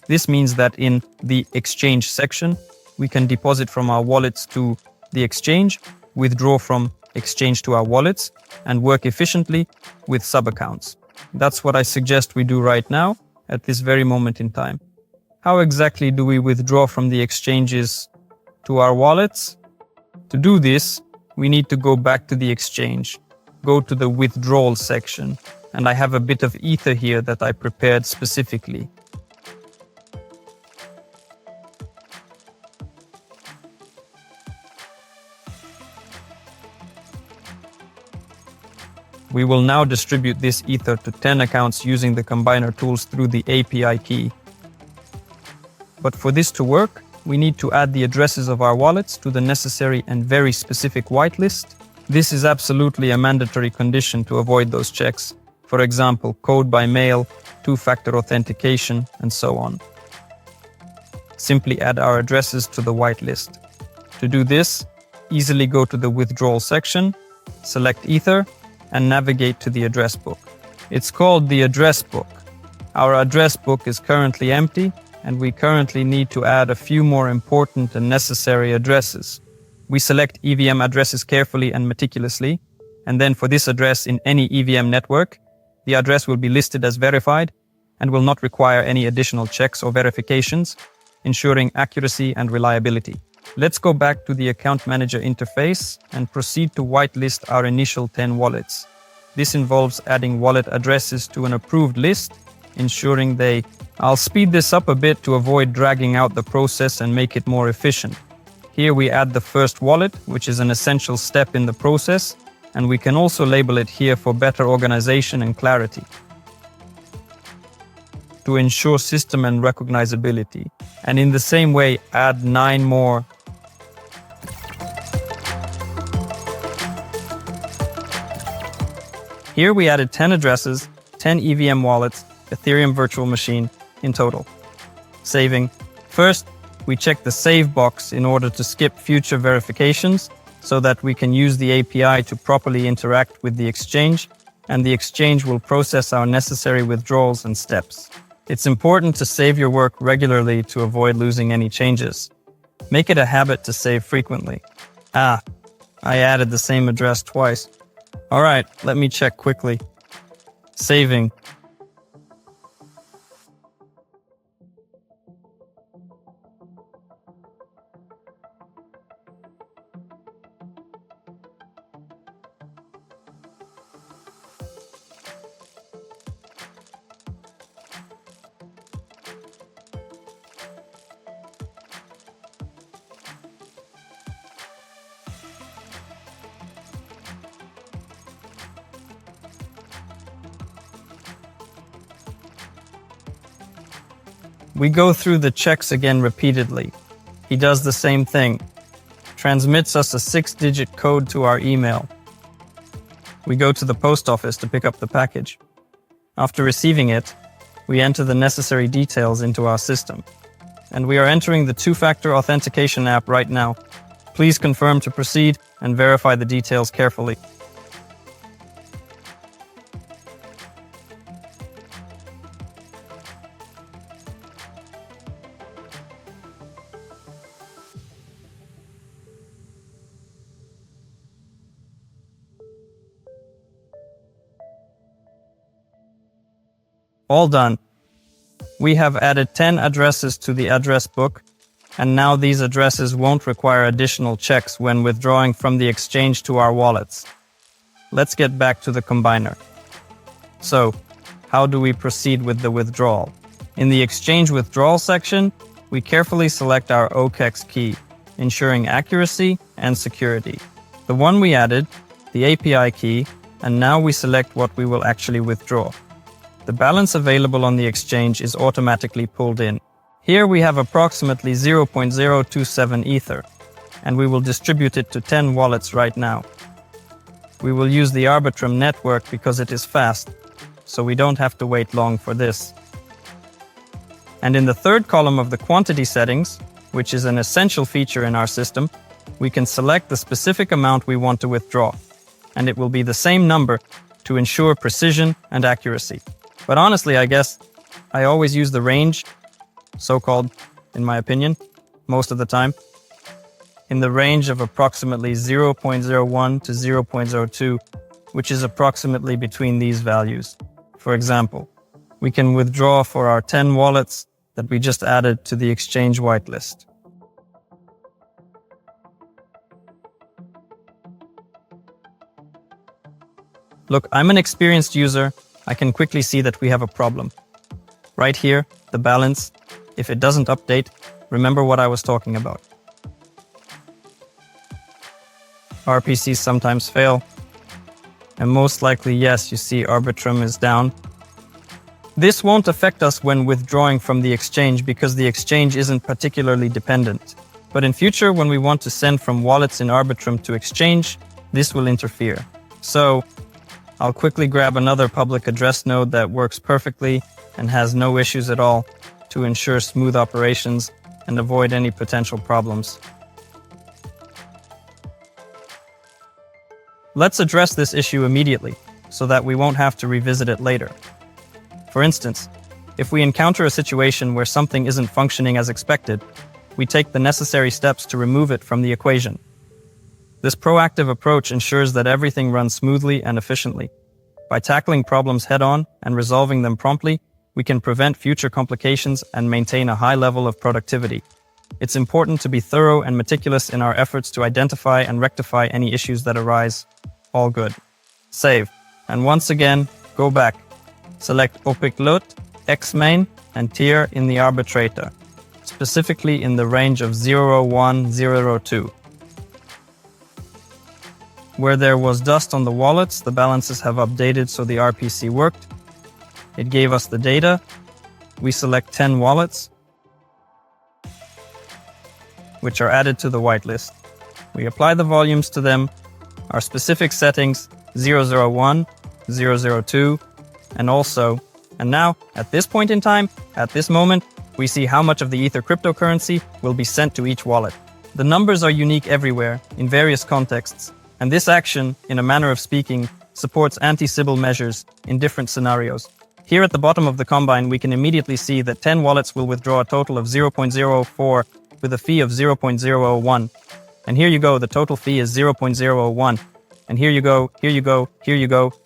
This means that in the exchange section, we can deposit from our wallets to the exchange, withdraw from exchange to our wallets, and work efficiently with sub-accounts. That's what I suggest we do right now, at this very moment in time. How exactly do we withdraw from the exchanges to our wallets? To do this, we need to go back to the exchange, go to the withdrawal section, and I have a bit of ether here that I prepared specifically. We will now distribute this ether to 10 accounts using the combiner tools through the API key. But for this to work, we need to add the addresses of our wallets to the necessary and very specific whitelist. This is absolutely a mandatory condition to avoid those checks. For example, code by mail, two-factor authentication, and so on. Simply add our addresses to the whitelist. To do this, easily go to the withdrawal section, select Ether, and navigate to the address book. It's called the address book. Our address book is currently empty, and we currently need to add a few more important and necessary addresses. We select EVM addresses carefully and meticulously, and then for this address in any EVM network, the address will be listed as verified and will not require any additional checks or verifications, ensuring accuracy and reliability. Let's go back to the account manager interface and proceed to whitelist our initial 10 wallets. This involves adding wallet addresses to an approved list, ensuring I'll speed this up a bit to avoid dragging out the process and make it more efficient. Here we add the first wallet, which is an essential step in the process, and we can also label it here for better organization and clarity. To ensure system and recognizability, and in the same way add 9 more. Here we added 10 addresses, 10 EVM wallets, Ethereum virtual machine in total. Saving. First, we check the save box in order to skip future verifications so that we can use the API to properly interact with the exchange, and the exchange will process our necessary withdrawals and steps. It's important to save your work regularly to avoid losing any changes. Make it a habit to save frequently. I added the same address twice. All right, let me check quickly. Saving. We go through the checks again repeatedly. He does the same thing. Transmits us a 6-digit code to our email. We go to the post office to pick up the package. After receiving it, we enter the necessary details into our system. And we are entering the 2-factor authentication app right now. Please confirm to proceed and verify the details carefully. All done. We have added 10 addresses to the address book, and now these addresses won't require additional checks when withdrawing from the exchange to our wallets. Let's get back to the combiner. So, how do we proceed with the withdrawal? In the exchange withdrawal section, we carefully select our OKX key, ensuring accuracy and security. The one we added, the API key, and now we select what we will actually withdraw. The balance available on the exchange is automatically pulled in. Here we have approximately 0.027 Ether, and we will distribute it to 10 wallets right now. We will use the Arbitrum network because it is fast, so we don't have to wait long for this. And in the third column of the quantity settings, which is an essential feature in our system, we can select the specific amount we want to withdraw, and it will be the same number to ensure precision and accuracy. But honestly, I guess I always use the range, so-called, in my opinion, most of the time, in the range of approximately 0.01 to 0.02, which is approximately between these values. For example, we can withdraw for our 10 wallets that we just added to the exchange whitelist. Look, I'm an experienced user. I can quickly see that we have a problem. Right here, the balance, if it doesn't update, remember what I was talking about. RPCs sometimes fail, and most likely, yes, you see Arbitrum is down. This won't affect us when withdrawing from the exchange because the exchange isn't particularly dependent. But in future, when we want to send from wallets in Arbitrum to exchange, this will interfere. So, I'll quickly grab another public address node that works perfectly and has no issues at all to ensure smooth operations and avoid any potential problems. Let's address this issue immediately so that we won't have to revisit it later. For instance, if we encounter a situation where something isn't functioning as expected, we take the necessary steps to remove it from the equation. This proactive approach ensures that everything runs smoothly and efficiently. By tackling problems head-on and resolving them promptly, we can prevent future complications and maintain a high level of productivity. It's important to be thorough and meticulous in our efforts to identify and rectify any issues that arise. All good. Save. And once again, go back. Select OPICLOT, XMain, and tier in the arbitrator, specifically in the range of 001-002. Where there was dust on the wallets, the balances have updated so the RPC worked. It gave us the data. We select 10 wallets, which are added to the whitelist. We apply the volumes to them, our specific settings 001, 002, and now, at this point in time, at this moment, we see how much of the Ether cryptocurrency will be sent to each wallet. The numbers are unique everywhere, in various contexts, and this action, in a manner of speaking, supports anti-Sybil measures in different scenarios. Here at the bottom of the Combine, we can immediately see that 10 wallets will withdraw a total of 0.04 with a fee of 0.001. And here you go, the total fee is 0.001. And here you go,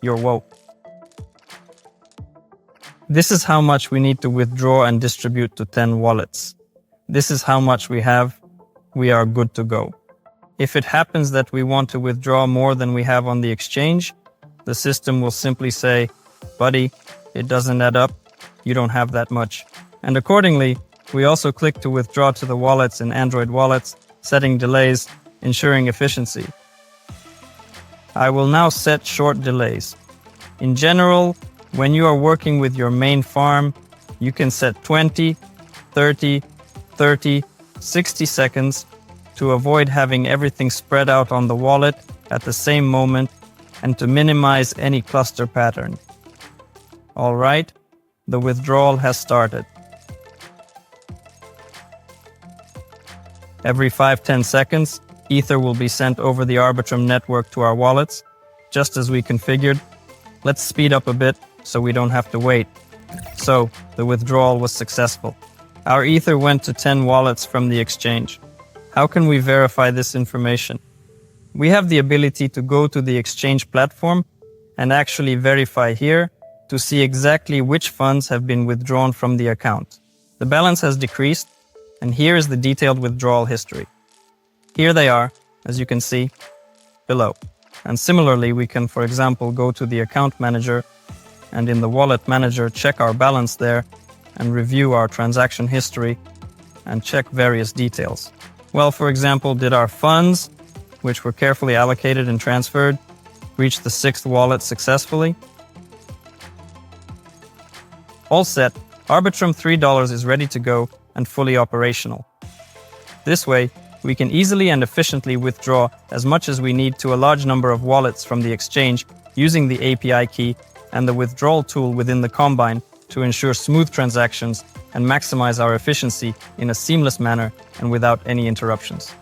you're woke. This is how much we need to withdraw and distribute to 10 wallets. This is how much we have. We are good to go. If it happens that we want to withdraw more than we have on the exchange, the system will simply say, buddy, it doesn't add up. You don't have that much. And accordingly, we also click to withdraw to the wallets in Android wallets, setting delays, ensuring efficiency. I will now set short delays. In general, when you are working with your main farm, you can set 20, 30, 60 seconds to avoid having everything spread out on the wallet at the same moment and to minimize any cluster pattern. All right, the withdrawal has started. Every 5-10 seconds, Ether will be sent over the Arbitrum network to our wallets, just as we configured. Let's speed up a bit so we don't have to wait. So, the withdrawal was successful. Our Ether went to 10 wallets from the exchange. How can we verify this information? We have the ability to go to the exchange platform and actually verify here to see exactly which funds have been withdrawn from the account. The balance has decreased, and here is the detailed withdrawal history. Here they are, as you can see, below. And similarly, we can, for example, go to the account manager and in the wallet manager check our balance there and review our transaction history and check various details. Well, for example, did our funds, which were carefully allocated and transferred, reach the 6th wallet successfully? All set, Arbitrum $3 is ready to go and fully operational. This way, we can easily and efficiently withdraw as much as we need to a large number of wallets from the exchange using the API key and the withdrawal tool within the Combine to ensure smooth transactions and maximize our efficiency in a seamless manner and without any interruptions.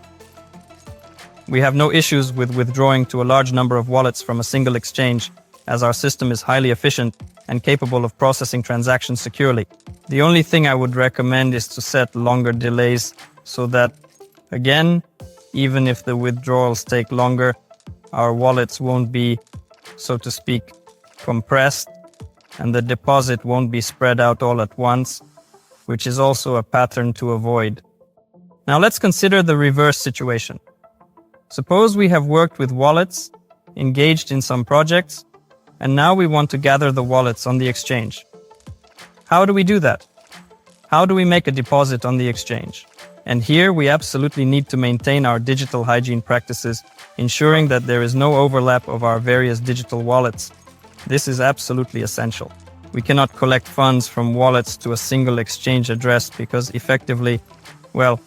We have no issues with withdrawing to a large number of wallets from a single exchange, as our system is highly efficient and capable of processing transactions securely. The only thing I would recommend is to set longer delays so that, again, even if the withdrawals take longer, our wallets won't be, so to speak, compressed, and the deposit won't be spread out all at once, which is also a pattern to avoid. Now let's consider the reverse situation. Suppose we have worked with wallets, engaged in some projects, and now we want to gather the wallets on the exchange. How do we do that? How do we make a deposit on the exchange? And here we absolutely need to maintain our digital hygiene practices, ensuring that there is no overlap of our various digital wallets. This is absolutely essential. We cannot collect funds from wallets to a single exchange address because effectively, well,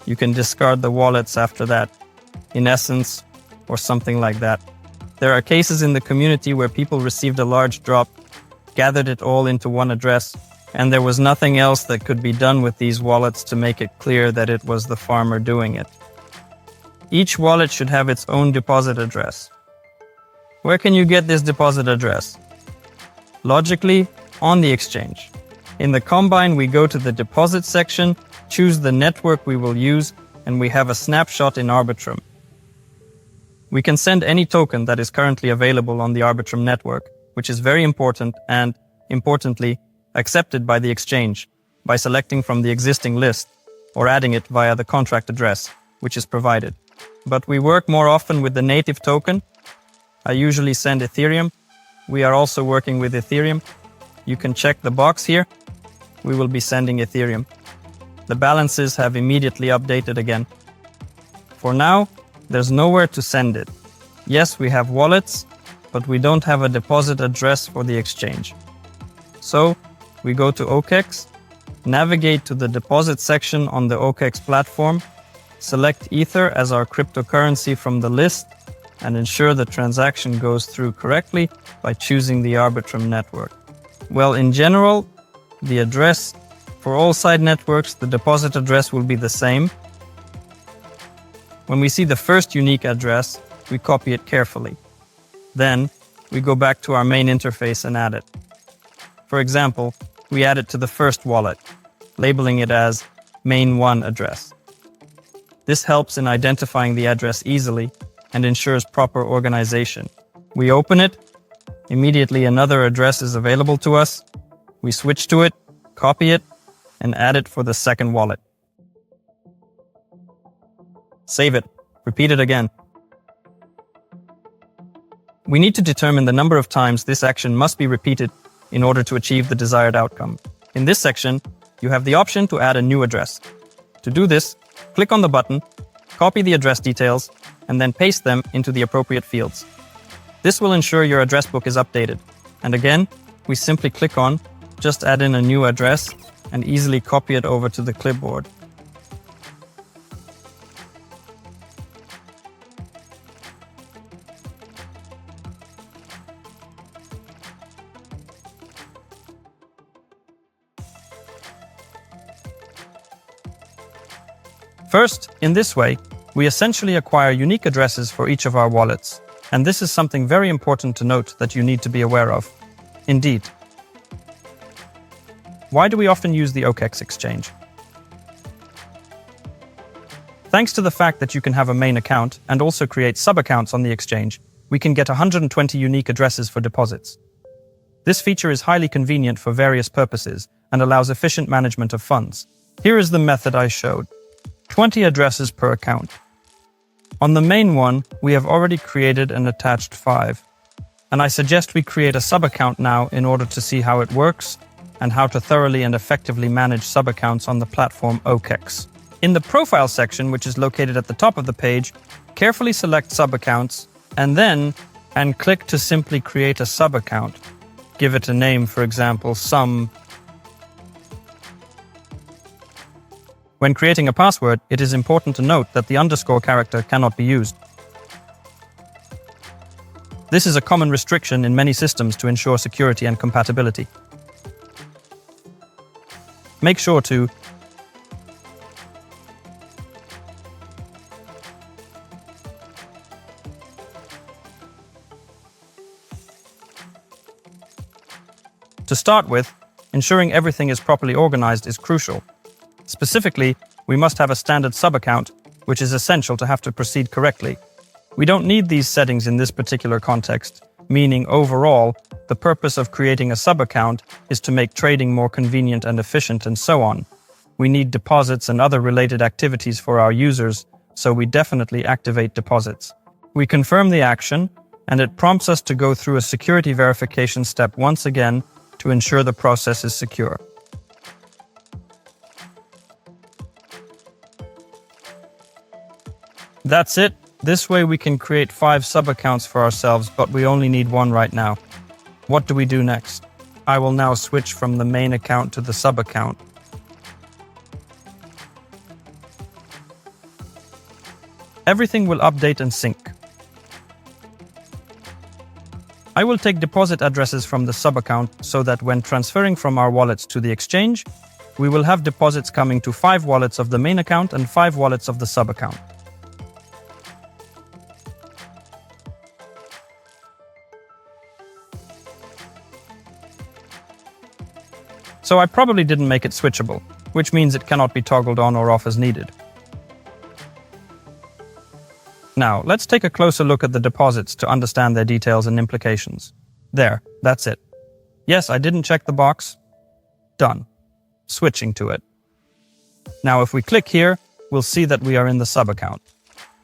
you can discard the wallets after that, in essence, or something like that. There are cases in the community where people received a large drop, gathered it all into one address, and there was nothing else that could be done with these wallets to make it clear that it was the farmer doing it. Each wallet should have its own deposit address. Where can you get this deposit address? Logically, on the exchange. In the Combine, we go to the deposit section, choose the network we will use, and we have a snapshot in Arbitrum. We can send any token that is currently available on the Arbitrum network, which is very important and, importantly, accepted by the exchange by selecting from the existing list or adding it via the contract address, which is provided. But we work more often with the native token. I usually send Ethereum. We are also working with Ethereum. You can check the box here. We will be sending Ethereum. The balances have immediately updated again. For now, there's nowhere to send it. Yes, we have wallets, but we don't have a deposit address for the exchange. So we go to OKX, navigate to the deposit section on the OKX platform, select Ether as our cryptocurrency from the list, and ensure the transaction goes through correctly by choosing the Arbitrum network. Well, in general, the address for all side networks, the deposit address will be the same. When we see the first unique address, we copy it carefully. Then, we go back to our main interface and add it. For example, we add it to the first wallet, labeling it as main1 address. This helps in identifying the address easily and ensures proper organization. We open it, immediately another address is available to us. We switch to it, copy it, and add it for the second wallet. Save it. Repeat it again. We need to determine the number of times this action must be repeated in order to achieve the desired outcome. In this section, you have the option to add a new address. To do this, click on the button, copy the address details, and then paste them into the appropriate fields. This will ensure your address book is updated. And again, we simply click on, just add in a new address, and easily copy it over to the clipboard. First, in this way, we essentially acquire unique addresses for each of our wallets. And this is something very important to note that you need to be aware of. Indeed. Why do we often use the OKX exchange? Thanks to the fact that you can have a main account and also create sub-accounts on the exchange, we can get 120 unique addresses for deposits. This feature is highly convenient for various purposes and allows efficient management of funds. Here is the method I showed. 20 addresses per account. On the main one, we have already created and attached 5. And I suggest we create a sub-account now in order to see how it works and how to thoroughly and effectively manage sub-accounts on the platform OKX. In the Profile section, which is located at the top of the page, carefully select sub-accounts and click to simply create a sub-account. Give it a name, for example, sum. When creating a password, it is important to note that the underscore character cannot be used. This is a common restriction in many systems to ensure security and compatibility. Make sure to start with, ensuring everything is properly organized is crucial. Specifically, we must have a standard sub-account, which is essential to have to proceed correctly. We don't need these settings in this particular context, meaning overall, the purpose of creating a sub-account is to make trading more convenient and efficient and so on. We need deposits and other related activities for our users, so we definitely activate deposits. We confirm the action, and it prompts us to go through a security verification step once again to ensure the process is secure. That's it. This way we can create 5 sub-accounts for ourselves, but we only need 1 right now. What do we do next? I will now switch from the main account to the sub-account. Everything will update and sync. I will take deposit addresses from the sub-account so that when transferring from our wallets to the exchange, we will have deposits coming to 5 wallets of the main account and 5 wallets of the sub-account. So I probably didn't make it switchable, which means it cannot be toggled on or off as needed. Now, let's take a closer look at the deposits to understand their details and implications. There, that's it. Yes, I didn't check the box. Done. Switching to it. Now, if we click here, we'll see that we are in the sub-account.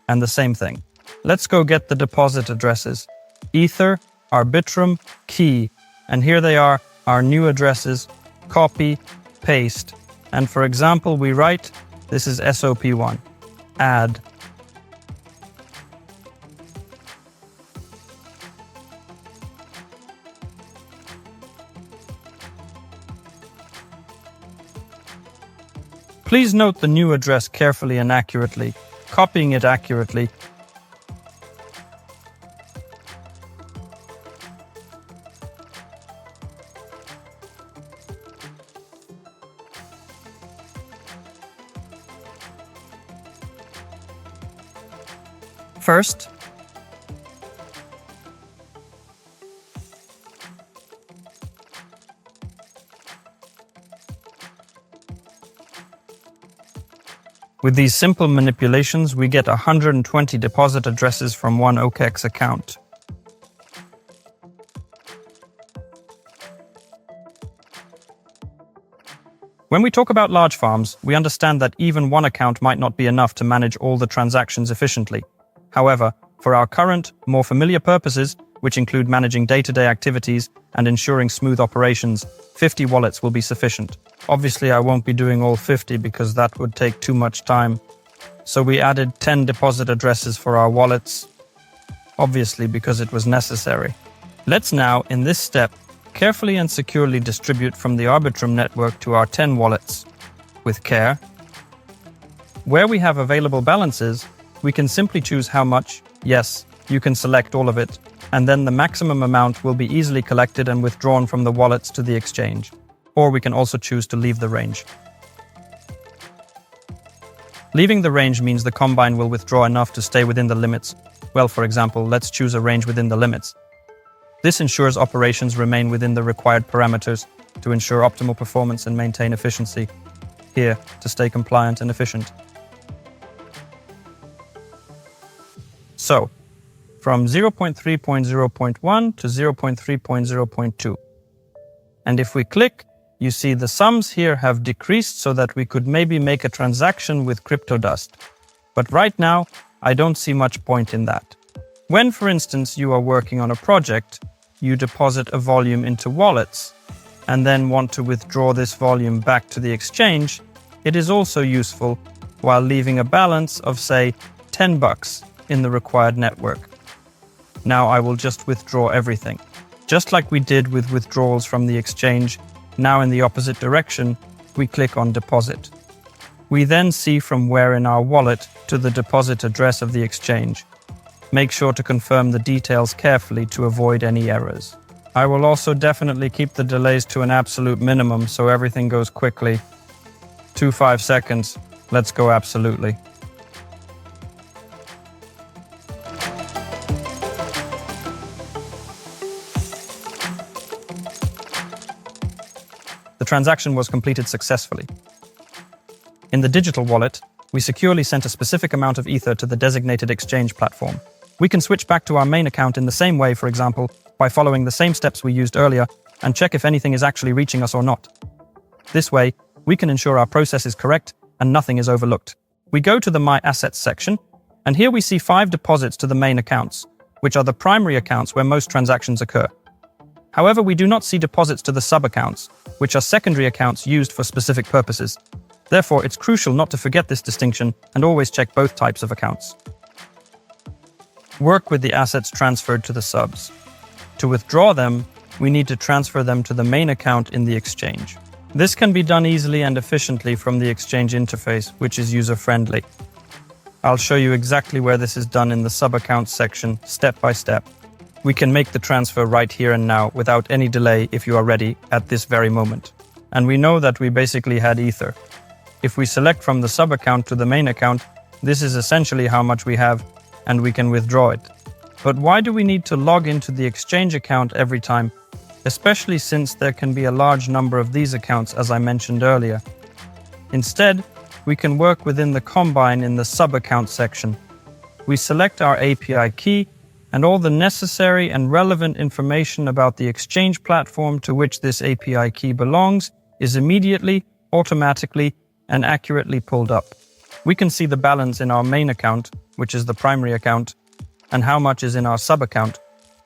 And the same thing. Let's go get the deposit addresses. Ether, Arbitrum, Key. And here they are, our new addresses. Copy, paste, and for example, we write, this is SOP1, add. Please note the new address carefully and accurately, copying it accurately. First, with these simple manipulations, we get 120 deposit addresses from one OKX account. When we talk about large farms, we understand that even one account might not be enough to manage all the transactions efficiently. However, for our current, more familiar purposes, which include managing day-to-day activities and ensuring smooth operations, 50 wallets will be sufficient. Obviously, I won't be doing all 50 because that would take too much time. So we added 10 deposit addresses for our wallets, obviously because it was necessary. Let's now, in this step, carefully and securely distribute from the Arbitrum network to our 10 wallets. With care. Where we have available balances, we can simply choose how much. Yes, you can select all of it, and then the maximum amount will be easily collected and withdrawn from the wallets to the exchange. Or we can also choose to leave the range. Leaving the range means the Combine will withdraw enough to stay within the limits. Well, for example, let's choose a range within the limits. This ensures operations remain within the required parameters to ensure optimal performance and maintain efficiency. Here, to stay compliant and efficient. So, from 0.3.0.1 to 0.3.0.2. And if we click, you see the sums here have decreased so that we could maybe make a transaction with crypto dust. But right now, I don't see much point in that. When, for instance, you are working on a project, you deposit a volume into wallets and then want to withdraw this volume back to the exchange, it is also useful while leaving a balance of, say, $10 in the required network. Now I will just withdraw everything. Just like we did with withdrawals from the exchange, now in the opposite direction, we click on Deposit. We then see from where in our wallet to the deposit address of the exchange. Make sure to confirm the details carefully to avoid any errors. I will also definitely keep the delays to an absolute minimum so everything goes quickly. 5 seconds. Let's go absolutely. The transaction was completed successfully. In the digital wallet, we securely sent a specific amount of Ether to the designated exchange platform. We can switch back to our main account in the same way, for example, by following the same steps we used earlier and check if anything is actually reaching us or not. This way, we can ensure our process is correct and nothing is overlooked. We go to the My Assets section, and here we see 5 deposits to the main accounts, which are the primary accounts where most transactions occur. However, we do not see deposits to the sub-accounts, which are secondary accounts used for specific purposes. Therefore, it's crucial not to forget this distinction and always check both types of accounts. Work with the assets transferred to the subs. To withdraw them, we need to transfer them to the main account in the exchange. This can be done easily and efficiently from the exchange interface, which is user-friendly. I'll show you exactly where this is done in the sub-accounts section, step by step. We can make the transfer right here and now without any delay if you are ready at this very moment. And we know that we basically had Ether. If we select from the sub-account to the main account, this is essentially how much we have, and we can withdraw it. But why do we need to log into the exchange account every time? Especially since there can be a large number of these accounts, as I mentioned earlier. Instead, we can work within the Combine in the sub-account section. We select our API key, and all the necessary and relevant information about the exchange platform to which this API key belongs is immediately, automatically, and accurately pulled up. We can see the balance in our main account, which is the primary account, and how much is in our sub-account,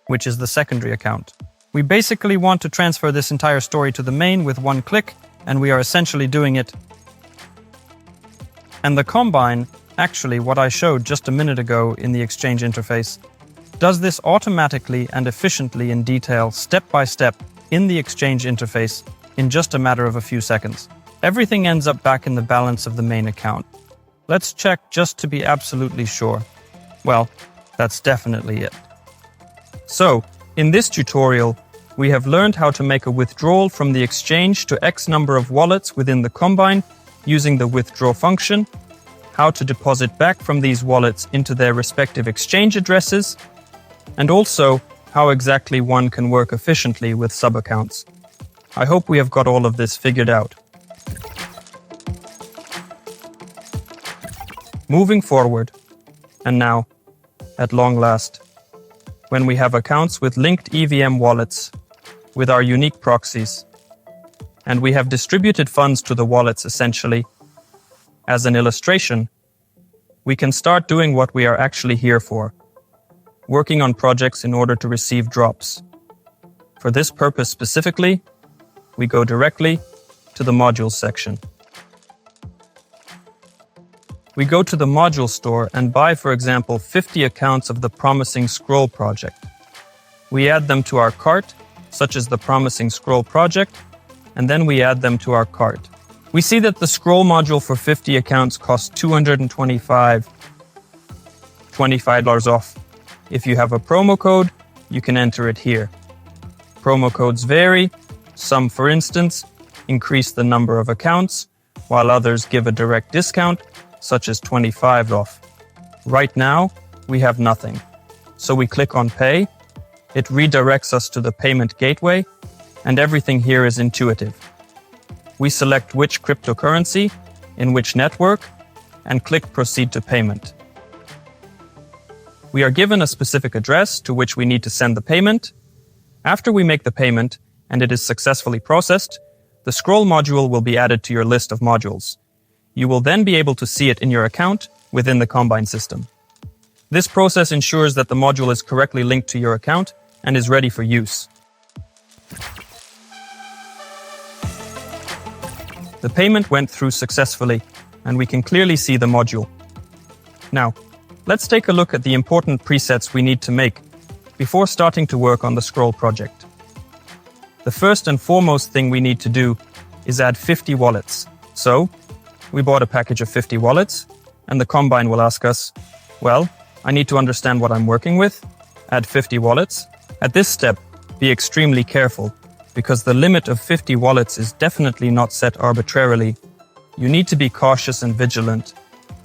which is the secondary account. We basically want to transfer this entire story to the main with one click, and we are essentially doing it. And the Combine, actually what I showed just a minute ago in the exchange interface, does this automatically and efficiently in detail, step by step, in the exchange interface, in just a matter of a few seconds. everything ends up back in the balance of the main account. Let's check just to be absolutely sure. Well, that's definitely it. So, in this tutorial, we have learned how to make a withdrawal from the exchange to X number of wallets within the Combine using the withdraw function, how to deposit back from these wallets into their respective exchange addresses, and also how exactly one can work efficiently with subaccounts. I hope we have got all of this figured out. Moving forward, and now, at long last, when we have accounts with linked EVM wallets with our unique proxies, and we have distributed funds to the wallets essentially, as an illustration, we can start doing what we are actually here for, working on projects in order to receive drops. For this purpose specifically, we go directly to the modules section. We go to the module store and buy, for example, 50 accounts of the Promising Scroll project. We add them to our cart, such as the Promising Scroll project, and then we add them to our cart. We see that the scroll module for 50 accounts costs $225 off. If you have a promo code, you can enter it here. Promo codes vary. Some, for instance, increase the number of accounts, while others give a direct discount, such as 25 off. Right now, we have nothing. So we click on Pay. It redirects us to the payment gateway, and everything here is intuitive. We select which cryptocurrency, in which network, and click Proceed to Payment. We are given a specific address to which we need to send the payment. After we make the payment, and it is successfully processed, the scroll module will be added to your list of modules. You will then be able to see it in your account within the Combine system. This process ensures that the module is correctly linked to your account and is ready for use. The payment went through successfully, and we can clearly see the module. Now, let's take a look at the important presets we need to make before starting to work on the scroll project. The first and foremost thing we need to do is add 50 wallets. So, we bought a package of 50 wallets, and the Combine will ask us, well, I need to understand what I'm working with, add 50 wallets. At this step, be extremely careful, because the limit of 50 wallets is definitely not set arbitrarily. You need to be cautious and vigilant,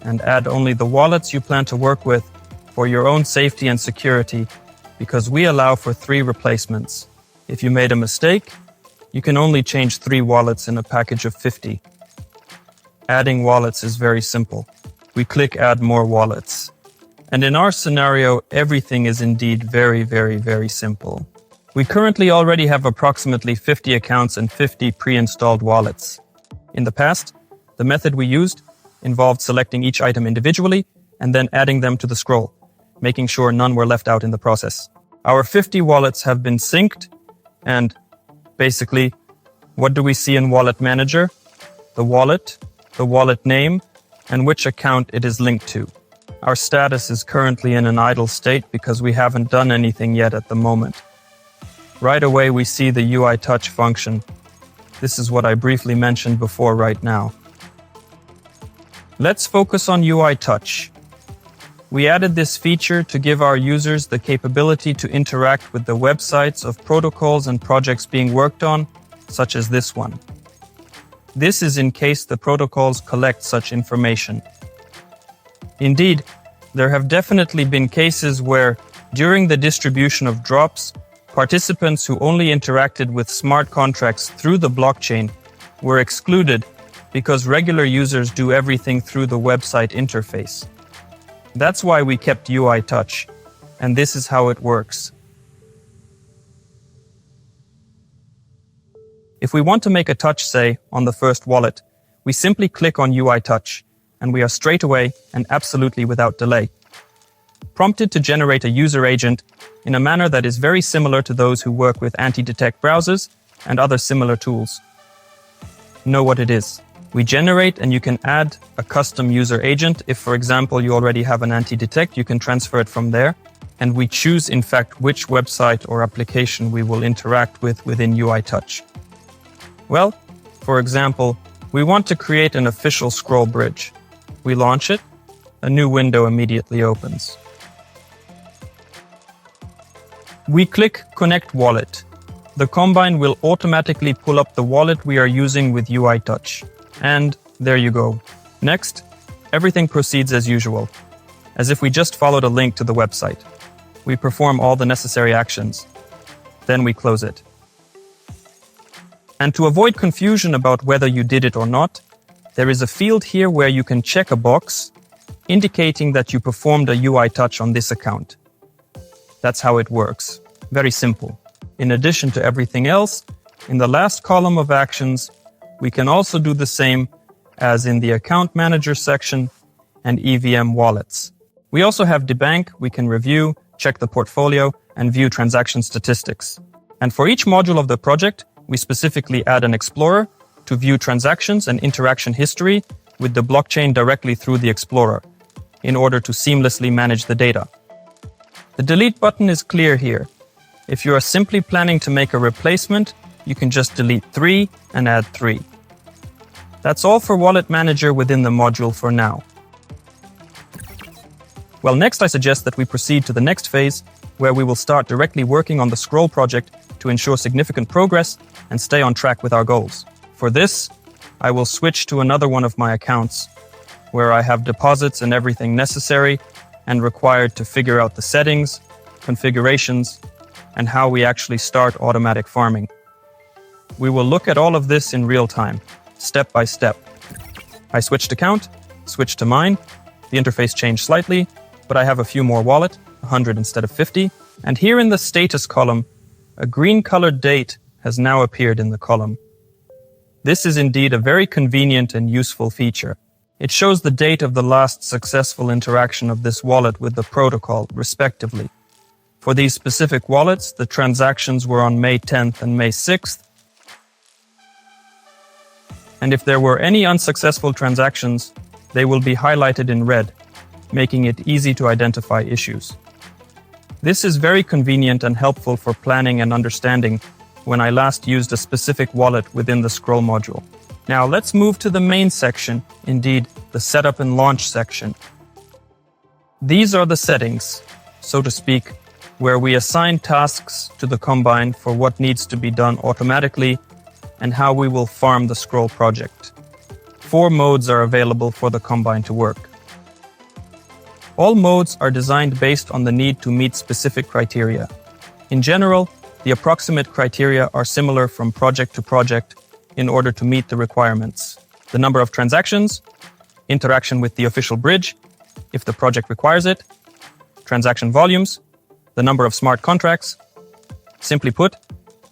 and add only the wallets you plan to work with for your own safety and security, because we allow for 3 replacements. If you made a mistake, you can only change 3 wallets in a package of 50. Adding wallets is very simple. We click Add More Wallets. And in our scenario, everything is indeed very, very, very simple. We currently already have approximately 50 accounts and 50 pre-installed wallets. In the past, the method we used involved selecting each item individually and then adding them to the scroll, making sure none were left out in the process. Our 50 wallets have been synced, and basically, what do we see in Wallet Manager? The wallet name, and which account it is linked to. Our status is currently in an idle state because we haven't done anything yet at the moment. Right away, we see the UI Touch function. This is what I briefly mentioned before right now. Let's focus on UI Touch. We added this feature to give our users the capability to interact with the websites of protocols and projects being worked on, such as this one. This is in case the protocols collect such information. Indeed, there have definitely been cases where, during the distribution of drops, participants who only interacted with smart contracts through the blockchain were excluded because regular users do everything through the website interface. That's why we kept UI Touch, and this is how it works. If we want to make a touch, say, on the first wallet, we simply click on UI Touch, and we are straight away and absolutely without delay prompted to generate a user agent in a manner that is very similar to those who work with anti-detect browsers and other similar tools. Know what it is. We generate, and you can add a custom user agent. If, for example, you already have an anti-detect, you can transfer it from there. And we choose, in fact, which website or application we will interact with within UI Touch. Well, for example, We want to create an official scroll bridge. We launch it. A new window immediately opens. We click Connect Wallet. The Combine will automatically pull up the wallet we are using with UI Touch. And there you go. Next, everything proceeds as usual, as if we just followed a link to the website. We perform all the necessary actions. Then we close it. And to avoid confusion about whether you did it or not, there is a field here where you can check a box indicating that you performed a UI touch on this account. That's how it works. Very simple. In addition to everything else, in the last column of actions, we can also do the same as in the Account Manager section and EVM wallets. We also have DeBank. We can review, check the portfolio, and view transaction statistics. And for each module of the project, we specifically add an Explorer to view transactions and interaction history with the blockchain directly through the Explorer in order to seamlessly manage the data. The delete button is clear here. If you are simply planning to make a replacement, you can just delete 3 and add 3. That's all for Wallet Manager within the module for now. Well, next I suggest that we proceed to the next phase, where we will start directly working on the Scroll project to ensure significant progress and stay on track with our goals. For this, I will switch to another one of my accounts, where I have deposits and everything necessary and required to figure out the settings, configurations, and how we actually start automatic farming. We will look at all of this in real time, step by step. I switched account, switched to mine. The interface changed slightly, but I have a few more wallet, 100 instead of 50. And here in the status column, a green colored date has now appeared in the column. This is indeed a very convenient and useful feature. It shows the date of the last successful interaction of this wallet with the protocol, respectively. For these specific wallets, the transactions were on May 10th and May 6th. And if there were any unsuccessful transactions, they will be highlighted in red, making it easy to identify issues. This is very convenient and helpful for planning and understanding when I last used a specific wallet within the Scroll module. Now let's move to the main section, indeed, the Setup and Launch section. These are the settings, so to speak, where we assign tasks to the Combine for what needs to be done automatically and how we will farm the Scroll project. 4 modes are available for the Combine to work. All modes are designed based on the need to meet specific criteria. In general, the approximate criteria are similar from project to project in order to meet the requirements. The number of transactions, interaction with the official bridge, if the project requires it, transaction volumes, the number of smart contracts. Simply put,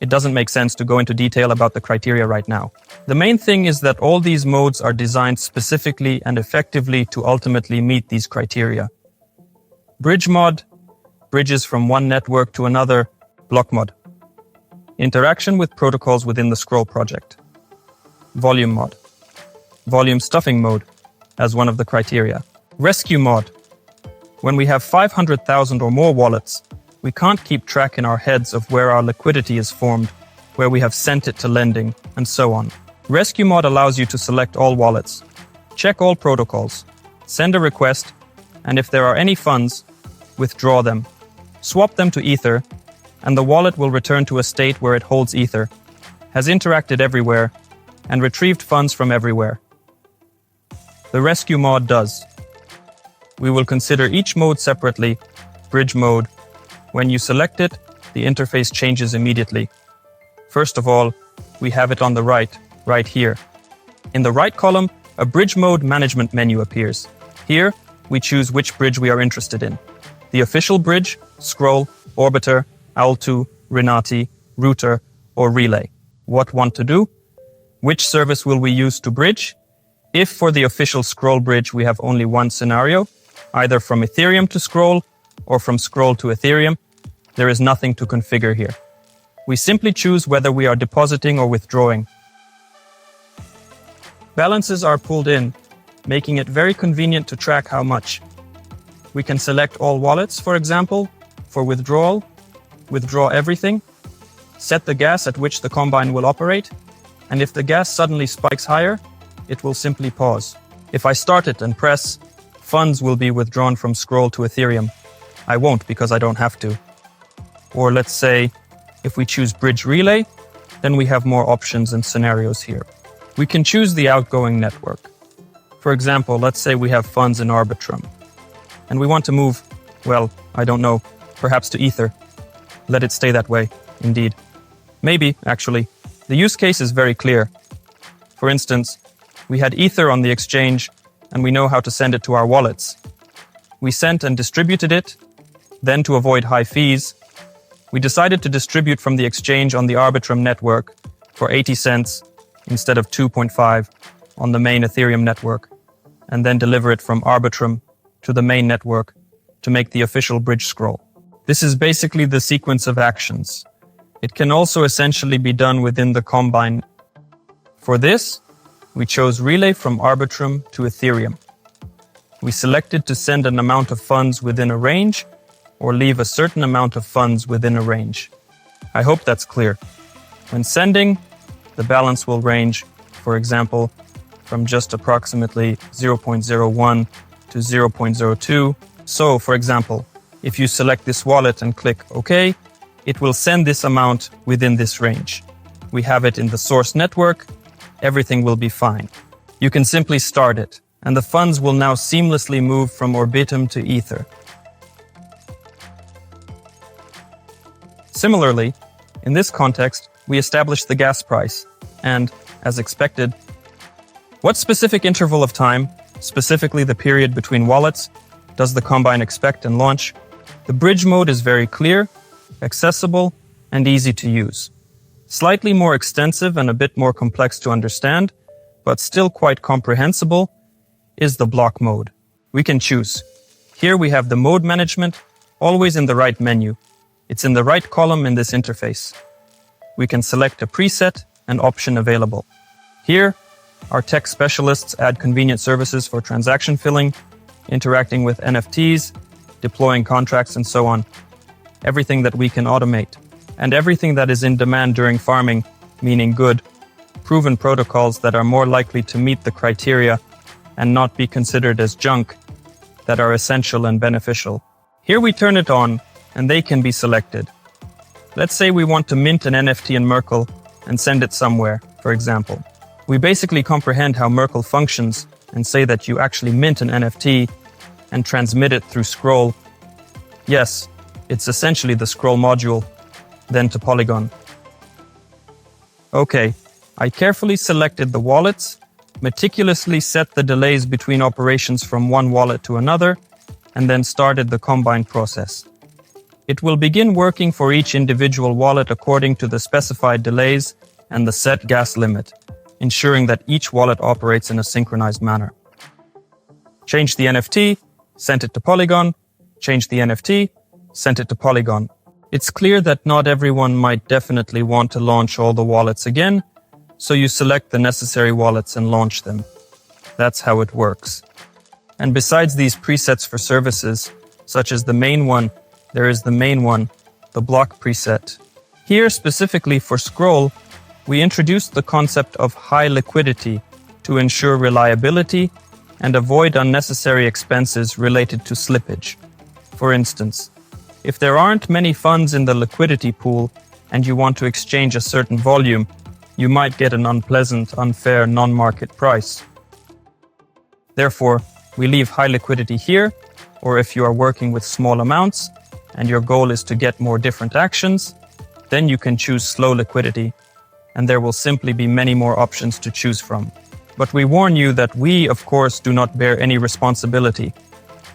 it doesn't make sense to go into detail about the criteria right now. The main thing is that all these modes are designed specifically and effectively to ultimately meet these criteria. Bridge mod, bridges from one network to another, block mod. Interaction with protocols within the Scroll project. Volume mod. Volume stuffing mode as one of the criteria. Rescue mod. When we have 500,000 or more wallets, we can't keep track in our heads of where our liquidity is formed, where we have sent it to lending, and so on. Rescue mod allows you to select all wallets, check all protocols, send a request, and if there are any funds, withdraw them. Swap them to Ether, and the wallet will return to a state where it holds Ether, has interacted everywhere, and retrieved funds from everywhere. The rescue mod does. We will consider each mode separately. Bridge mode. When you select it, the interface changes immediately. First of all, we have it on the right here. In the right column, a bridge mode management menu appears. Here, we choose which bridge we are interested in. The official bridge, Scroll, Orbiter, Owl2, Renati, Router, or Relay. What want to do? Which service will we use to bridge? If for the official Scroll bridge we have only one scenario, either from Ethereum to Scroll or from Scroll to Ethereum, there is nothing to configure here. We simply choose whether we are depositing or withdrawing. Balances are pulled in, making it very convenient to track how much. We can select all wallets, for example, for withdrawal, withdraw everything, set the gas at which the Combine will operate, and if the gas suddenly spikes higher, it will simply pause. If I start it and press, funds will be withdrawn from Scroll to Ethereum. I won't because I don't have to. Or let's say, if we choose Bridge Relay, then we have more options and scenarios here. We can choose the outgoing network. For example, let's say we have funds in Arbitrum, and we want to move, well, I don't know, perhaps to Ether. Let it stay that way, indeed. Maybe, actually. The use case is very clear. For instance, we had Ether on the exchange, and we know how to send it to our wallets. We sent and distributed it. Then, to avoid high fees, we decided to distribute from the exchange on the Arbitrum network for 80 cents instead of 2.5 on the main Ethereum network, and then deliver it from Arbitrum to the main network to make the official bridge scroll. This is basically the sequence of actions. It can also essentially be done within the Combine. For this, we chose Relay from Arbitrum to Ethereum. We selected to send an amount of funds within a range or leave a certain amount of funds within a range. I hope that's clear. When sending, the balance will range, for example, from just approximately 0.01 to 0.02. So, for example, if you select this wallet and click OK, it will send this amount within this range. We have it in the source network. Everything will be fine. You can simply start it, and the funds will now seamlessly move from Orbitum to Ether. Similarly, in this context, we establish the gas price, and, as expected, what specific interval of time, specifically the period between wallets, does the Combine expect and launch? The bridge mode is very clear, accessible, and easy to use. Slightly more extensive and a bit more complex to understand, but still quite comprehensible, is the block mode. We can choose. Here we have the mode management, always in the right menu. It's in the right column in this interface. We can select a preset and option available. Here, our tech specialists add convenient services for transaction filling, interacting with NFTs, deploying contracts, and so on. Everything that we can automate. And everything that is in demand during farming, meaning good, proven protocols that are more likely to meet the criteria and not be considered as junk, that are essential and beneficial. Here we turn it on, and they can be selected. Let's say we want to mint an NFT in Merkle and send it somewhere, for example. We basically comprehend how Merkle functions and say that you actually mint an NFT and transmit it through Scroll. Yes, it's essentially the Scroll module, then to Polygon. Okay, I carefully selected the wallets, meticulously set the delays between operations from one wallet to another, and then started the Combine process. It will begin working for each individual wallet according to the specified delays and the set gas limit, ensuring that each wallet operates in a synchronized manner. Change the NFT, sent it to Polygon, change the NFT, sent it to Polygon. It's clear that not everyone might definitely want to launch all the wallets again, so you select the necessary wallets and launch them. That's how it works. And besides these presets for services, such as the main one, there is the main one, the block preset. Here, specifically for Scroll, we introduced the concept of high liquidity to ensure reliability and avoid unnecessary expenses related to slippage. For instance, if there aren't many funds in the liquidity pool and you want to exchange a certain volume, you might get an unpleasant, unfair, non-market price. Therefore, we leave high liquidity here, or if you are working with small amounts and your goal is to get more different actions, then you can choose slow liquidity, and there will simply be many more options to choose from. But we warn you that we, of course, do not bear any responsibility.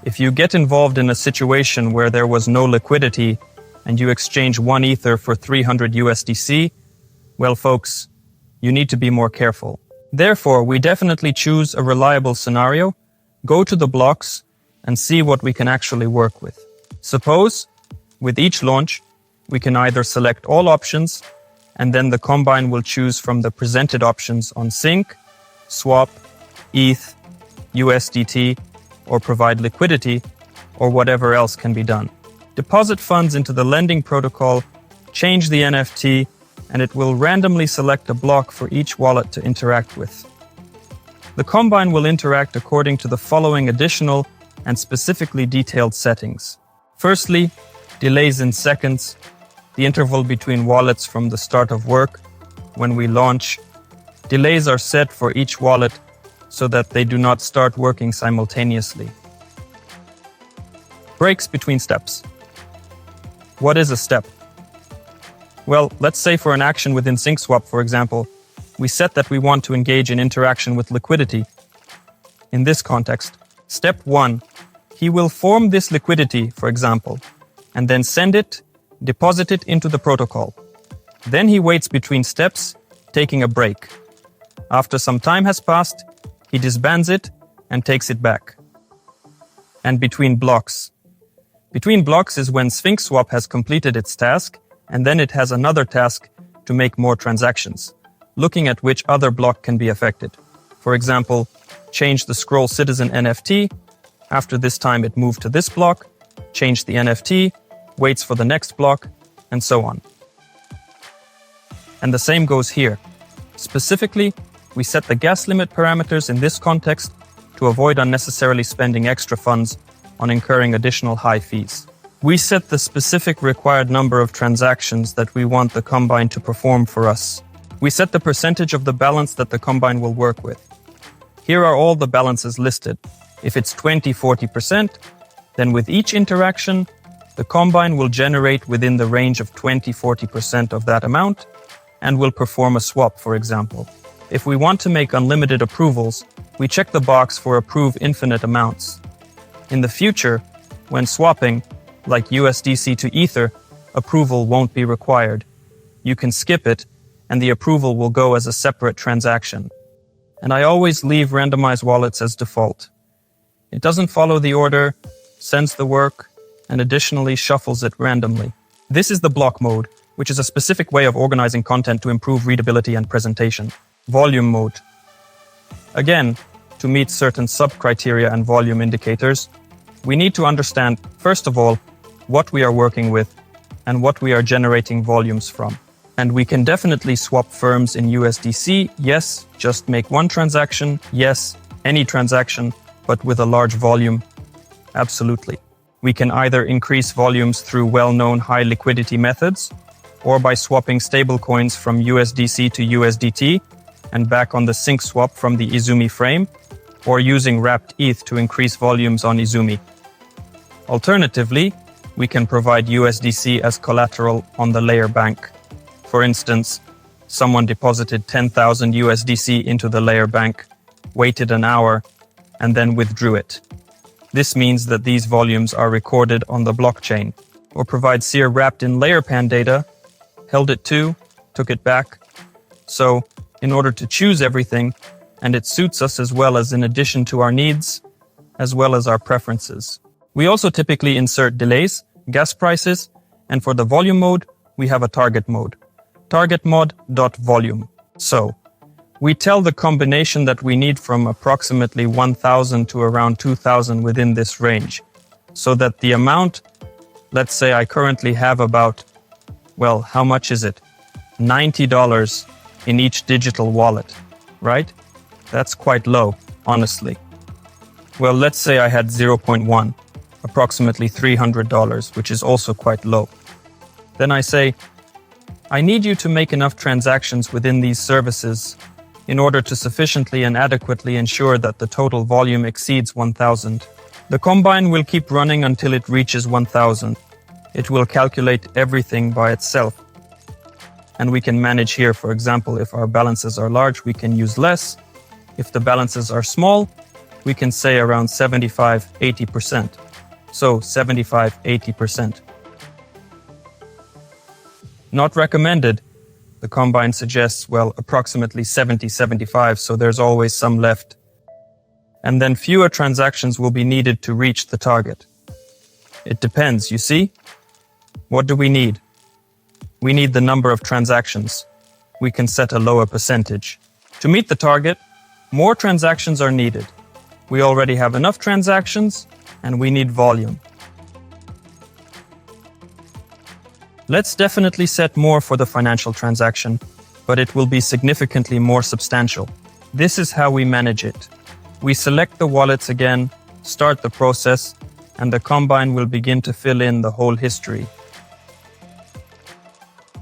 If you get involved in a situation where there was no liquidity and you exchange 1 Ether for 300 USDC, well, folks, you need to be more careful. Therefore, we definitely choose a reliable scenario, go to the blocks, and see what we can actually work with. Suppose, with each launch, we can either select all options, and then the Combine will choose from the presented options on sync, swap, ETH, USDT, or provide liquidity, or whatever else can be done. Deposit funds into the lending protocol, change the NFT, and it will randomly select a block for each wallet to interact with. The combine will interact according to the following additional and specifically detailed settings. Firstly, delays in seconds, the interval between wallets from the start of work when we launch. Delays are set for each wallet so that they do not start working simultaneously. Breaks between steps. What is a step? Well, let's say for an action within SyncSwap, for example, we set that we want to engage in interaction with liquidity. In this context, step 1, he will form this liquidity, for example, and then send it, deposit it into the protocol. Then he waits between steps, taking a break. After some time has passed, he disbands it and takes it back. And between blocks. Between blocks is when SyncSwap has completed its task, and then it has another task to make more transactions, looking at which other block can be affected. For example, change the Scroll Citizen NFT. After this time it moved to this block, change the NFT, waits for the next block, and so on. And the same goes here. Specifically, we set the gas limit parameters in this context to avoid unnecessarily spending extra funds on incurring additional high fees. We set the specific required number of transactions that we want the combine to perform for us. We set the percentage of the balance that the combine will work with. Here are all the balances listed. If it's 20-40%, then with each interaction, the combine will generate within the range of 20-40% of that amount and will perform a swap, for example. If we want to make unlimited approvals, we check the box for approve infinite amounts. In the future, when swapping, like USDC to Ether, approval won't be required. You can skip it, and the approval will go as a separate transaction. And I always leave randomized wallets as default. It doesn't follow the order, sends the work, and additionally shuffles it randomly. This is the block mode, which is a specific way of organizing content to improve readability and presentation. Volume mode. Again, to meet certain sub-criteria and volume indicators, we need to understand, first of all, what we are working with and what we are generating volumes from. And we can definitely swap firms in USDC, yes, just make one transaction, yes, any transaction, but with a large volume, absolutely. We can either increase volumes through well-known high liquidity methods, or by swapping stablecoins from USDC to USDT and back on the SyncSwap from the Izumi frame, or using wrapped ETH to increase volumes on Izumi. Alternatively, we can provide USDC as collateral on the layer bank. For instance, someone deposited 10,000 USDC into the layer bank, waited an hour, and then withdrew it. This means that these volumes are recorded on the blockchain, or provide Seer wrapped in layerpan data, held it too, took it back. So, in order to choose everything, and it suits us as well as in addition to our needs, as well as our preferences. We also typically insert delays, gas prices, and for the volume mode, we have a target mode. Target mod.volume. So, we tell the combination that we need from approximately 1,000 to around 2,000 within this range, so that the amount, let's say I currently have about, well, how much is it? $90 in each digital wallet, right? That's quite low, honestly. Well, let's say I had 0.1, approximately $300, which is also quite low. Then I say, I need you to make enough transactions within these services in order to sufficiently and adequately ensure that the total volume exceeds 1,000. The combine will keep running until it reaches 1,000. It will calculate everything by itself. And we can manage here, for example, if our balances are large, we can use less. If the balances are small, we can say around 75-80%. So 75-80%. Not recommended. The combine suggests, well, approximately 70-75, so there's always some left. And then fewer transactions will be needed to reach the target. It depends, you see? What do we need? We need the number of transactions. We can set a lower percentage. To meet the target, more transactions are needed. We already have enough transactions, and we need volume. Let's definitely set more for the financial transaction, but it will be significantly more substantial. This is how we manage it. We select the wallets again, start the process, and the Combine will begin to fill in the whole history.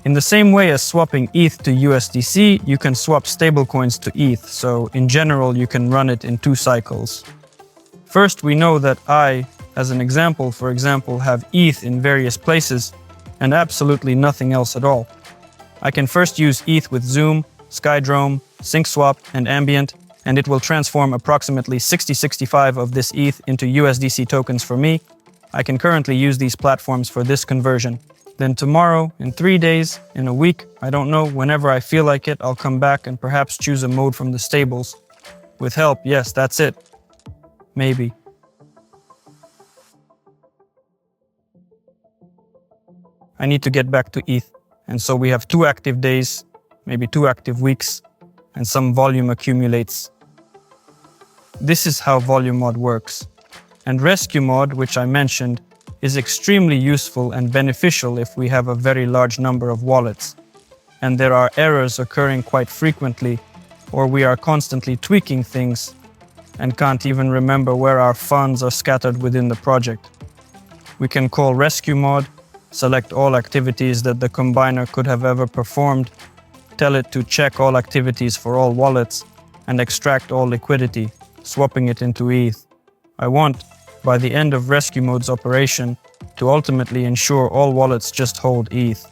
In the same way as swapping ETH to USDC, you can swap stablecoins to ETH, so in general you can run it in 2 cycles. First, we know that I, as an example, for example, have ETH in various places and absolutely nothing else at all. I can first use ETH with Zoom, SkyDrome, SyncSwap, and Ambient, and it will transform approximately 60-65 of this ETH into USDC tokens for me. I can currently use these platforms for this conversion. Then tomorrow, in 3 days, in a week, I don't know, whenever I feel like it, I'll come back and perhaps choose a mode from the stables. With help, yes, that's it. Maybe. I need to get back to ETH, and so we have 2 active days, maybe 2 active weeks, and some volume accumulates. This is how volume mod works. And rescue mod, which I mentioned, is extremely useful and beneficial if we have a very large number of wallets, and there are errors occurring quite frequently, or we are constantly tweaking things and can't even remember where our funds are scattered within the project. We can call rescue mod, select all activities that the combiner could have ever performed, tell it to check all activities for all wallets, and extract all liquidity, swapping it into ETH. I want, by the end of rescue mode's operation, to ultimately ensure all wallets just hold ETH.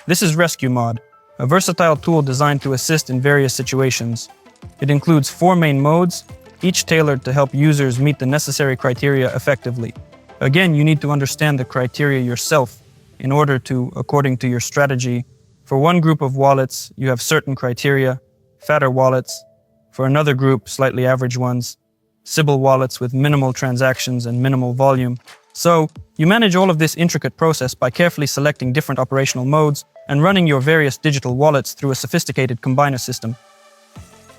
This is rescue mod, a versatile tool designed to assist in various situations. It includes 4 main modes, each tailored to help users meet the necessary criteria effectively. Again, you need to understand the criteria yourself in order to, according to your strategy. For one group of wallets, you have certain criteria, fatter wallets. For another group, slightly average ones, Sybil wallets with minimal transactions and minimal volume. So, you manage all of this intricate process by carefully selecting different operational modes and running your various digital wallets through a sophisticated combiner system.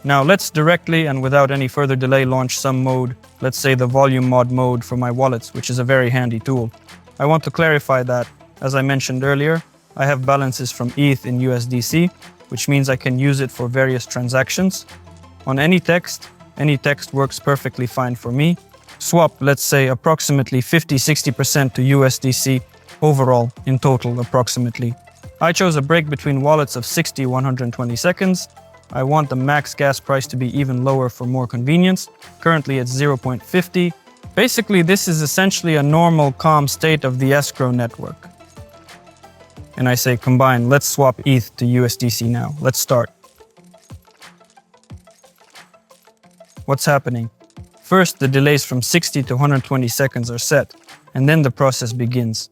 Now let's directly and without any further delay launch some mode, let's say the volume mod mode for my wallets, which is a very handy tool. I want to clarify that, as I mentioned earlier, I have balances from ETH in USDC, which means I can use it for various transactions. On any text works perfectly fine for me. Swap, let's say, approximately 50-60% to USDC overall, in total approximately. I chose a break between wallets of 60-120 seconds. I want the max gas price to be even lower for more convenience. Currently it's 0.50. Basically, this is essentially a normal calm state of the escrow network. And I say combine, let's swap ETH to USDC now. Let's start. What's happening? First, the delays from 60 to 120 seconds are set, and then the process begins.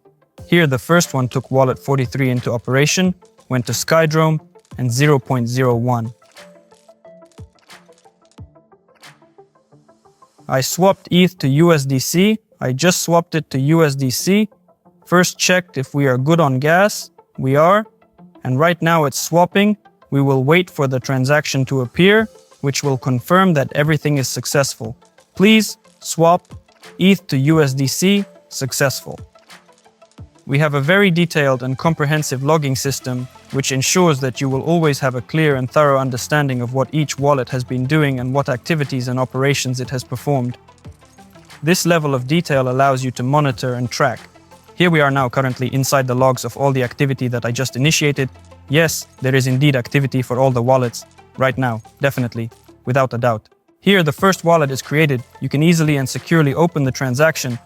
Here, the first one took wallet 43 into operation, went to SkyDrome, and 0.01. I swapped ETH to USDC. I just swapped it to USDC. First checked if we are good on gas. We are. And right now it's swapping. We will wait for the transaction to appear, which will confirm that everything is successful. Please swap ETH to USDC, successful. We have a very detailed and comprehensive logging system, which ensures that you will always have a clear and thorough understanding of what each wallet has been doing and what activities and operations it has performed. This level of detail allows you to monitor and track. Here we are now currently inside the logs of all the activity that I just initiated. Yes, there is indeed activity for all the wallets. Right now, definitely, without a doubt. Here, the first wallet is created. You can easily and securely open the transaction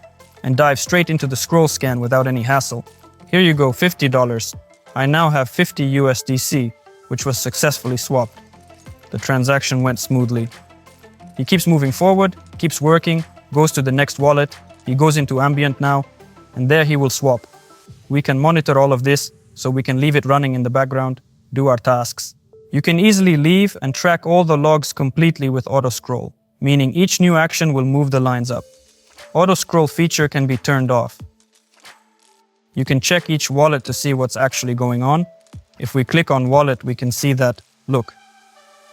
and dive straight into the scroll scan without any hassle. Here you go, $50. I now have 50 USDC, which was successfully swapped. The transaction went smoothly. He keeps moving forward, keeps working, goes to the next wallet. He goes into Ambient now, and there he will swap. We can monitor all of this, so we can leave it running in the background, do our tasks. You can easily leave and track all the logs completely with auto-scroll, meaning each new action will move the lines up. Auto-scroll feature can be turned off. You can check each wallet to see what's actually going on. If we click on wallet, we can see that, look,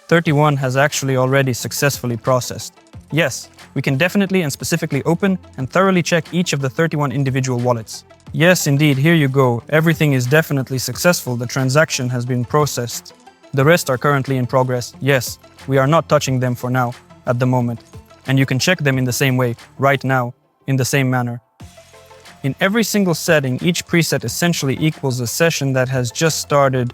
31 has actually already successfully processed. Yes, we can definitely and specifically open and thoroughly check each of the 31 individual wallets. Yes, indeed, here you go. Everything is definitely successful. The transaction has been processed. The rest are currently in progress. Yes, we are not touching them for now, at the moment. And you can check them in the same way, right now, in the same manner. In every single setting, each preset essentially equals a session that has just started.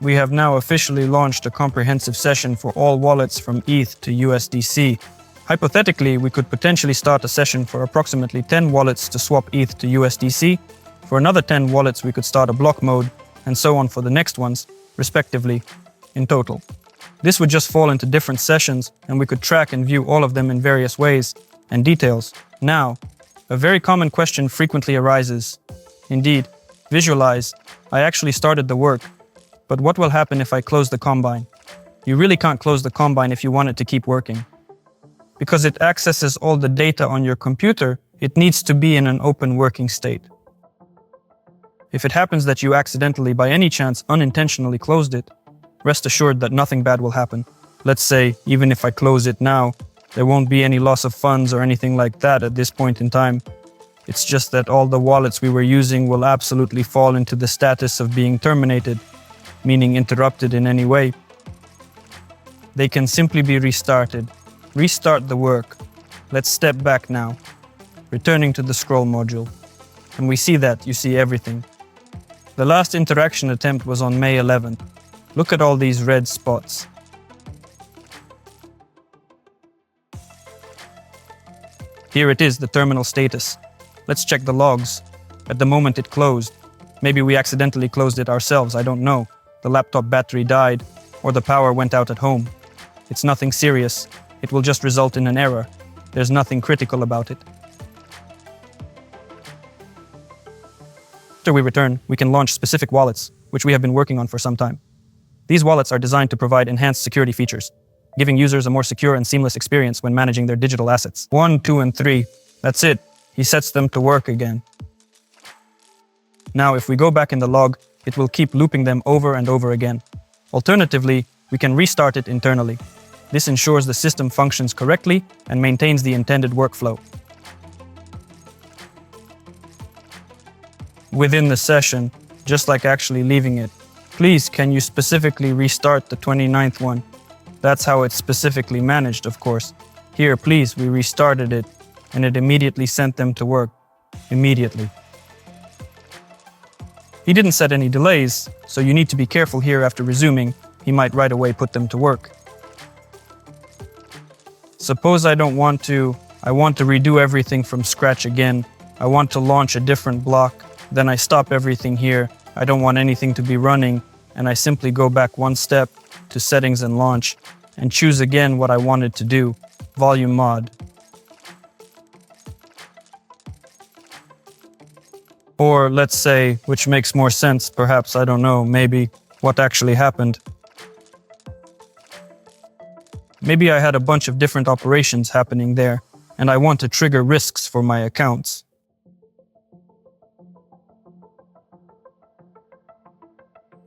We have now officially launched a comprehensive session for all wallets from ETH to USDC. Hypothetically, we could potentially start a session for approximately 10 wallets to swap ETH to USDC. For another 10 wallets, we could start a block mode, and so on for the next ones, respectively, in total. This would just fall into different sessions, and we could track and view all of them in various ways and details. Now, a very common question frequently arises. Indeed, visualize, I actually started the work, but what will happen if I close the Combine? You really can't close the Combine if you want it to keep working. Because it accesses all the data on your computer, it needs to be in an open working state. If it happens that you accidentally, by any chance, unintentionally closed it, rest assured that nothing bad will happen. Let's say, even if I close it now, there won't be any loss of funds or anything like that at this point in time. It's just that all the wallets we were using will absolutely fall into the status of being terminated, meaning interrupted in any way. They can simply be restarted. Restart the work. Let's step back now, returning to the scroll module. And we see that, you see everything. The last interaction attempt was on May 11th. Look at all these red spots. Here it is, the terminal status. Let's check the logs. At the moment it closed. Maybe we accidentally closed it ourselves, I don't know. The laptop battery died, or the power went out at home. It's nothing serious. It will just result in an error. There's nothing critical about it. After we return, we can launch specific wallets, which we have been working on for some time. These wallets are designed to provide enhanced security features, giving users a more secure and seamless experience when managing their digital assets. 1, 2, and 3. That's it. He sets them to work again. Now, if we go back in the log, it will keep looping them over and over again. Alternatively, we can restart it internally. This ensures the system functions correctly and maintains the intended workflow. Within the session, just like actually leaving it. Please, can you specifically restart the 29th one? That's how it's specifically managed, of course. Here, please, we restarted it, and it immediately sent them to work. Immediately. He didn't set any delays, so you need to be careful here after resuming. He might right away put them to work. Suppose I want to redo everything from scratch again. I want to launch a different block. Then I stop everything here. I don't want anything to be running, and I simply go back one step to settings and launch, and choose again what I wanted to do, volume mod. Or let's say, which makes more sense, perhaps, I don't know, maybe, what actually happened. Maybe I had a bunch of different operations happening there, and I want to trigger risks for my accounts.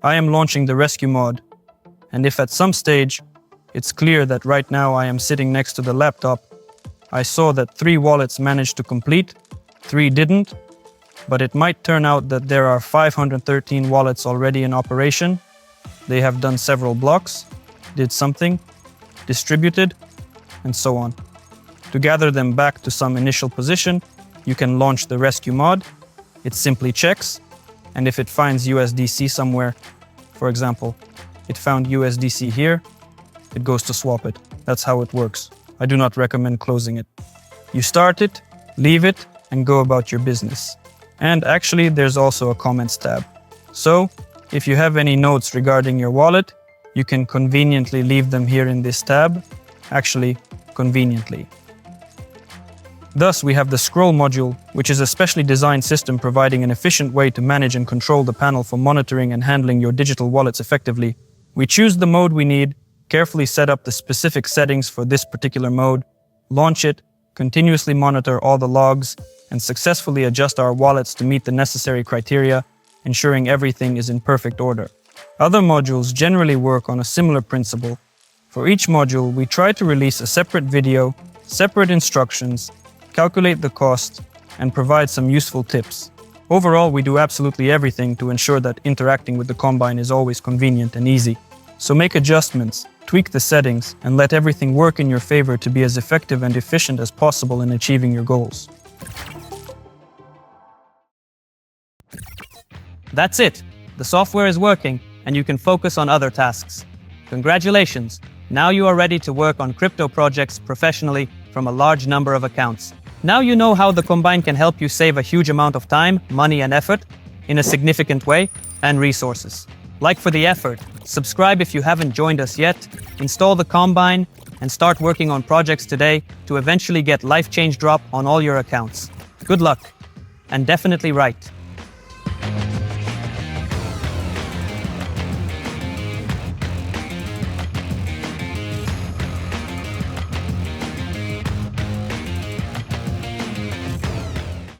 I am launching the rescue mod, and if at some stage it's clear that right now I am sitting next to the laptop, I saw that 3 wallets managed to complete, 3 didn't, but it might turn out that there are 513 wallets already in operation. They have done several blocks, did something, distributed, and so on. To gather them back to some initial position, you can launch the rescue mod. It simply checks, and if it finds USDC somewhere, for example, it found USDC here, it goes to swap it. That's how it works. I do not recommend closing it. You start it, leave it, and go about your business. And actually, there's also a comments tab. So, if you have any notes regarding your wallet, you can conveniently leave them here in this tab. Actually, conveniently. Thus, we have the scroll module, which is a specially designed system providing an efficient way to manage and control the panel for monitoring and handling your digital wallets effectively. We choose the mode we need, carefully set up the specific settings for this particular mode, launch it, continuously monitor all the logs, and successfully adjust our wallets to meet the necessary criteria, ensuring everything is in perfect order. Other modules generally work on a similar principle. For each module, we try to release a separate video, separate instructions, calculate the cost, and provide some useful tips. Overall, we do absolutely everything to ensure that interacting with the Combine is always convenient and easy. So make adjustments, tweak the settings, and let everything work in your favor to be as effective and efficient as possible in achieving your goals. That's it. The software is working, and you can focus on other tasks. Congratulations! Now you are ready to work on crypto projects professionally from a large number of accounts. Now you know how the Combine can help you save a huge amount of time, money, and effort in a significant way, and resources. Like for the effort, subscribe if you haven't joined us yet, install the Combine, and start working on projects today to eventually get life change drop on all your accounts. Good luck, and definitely write.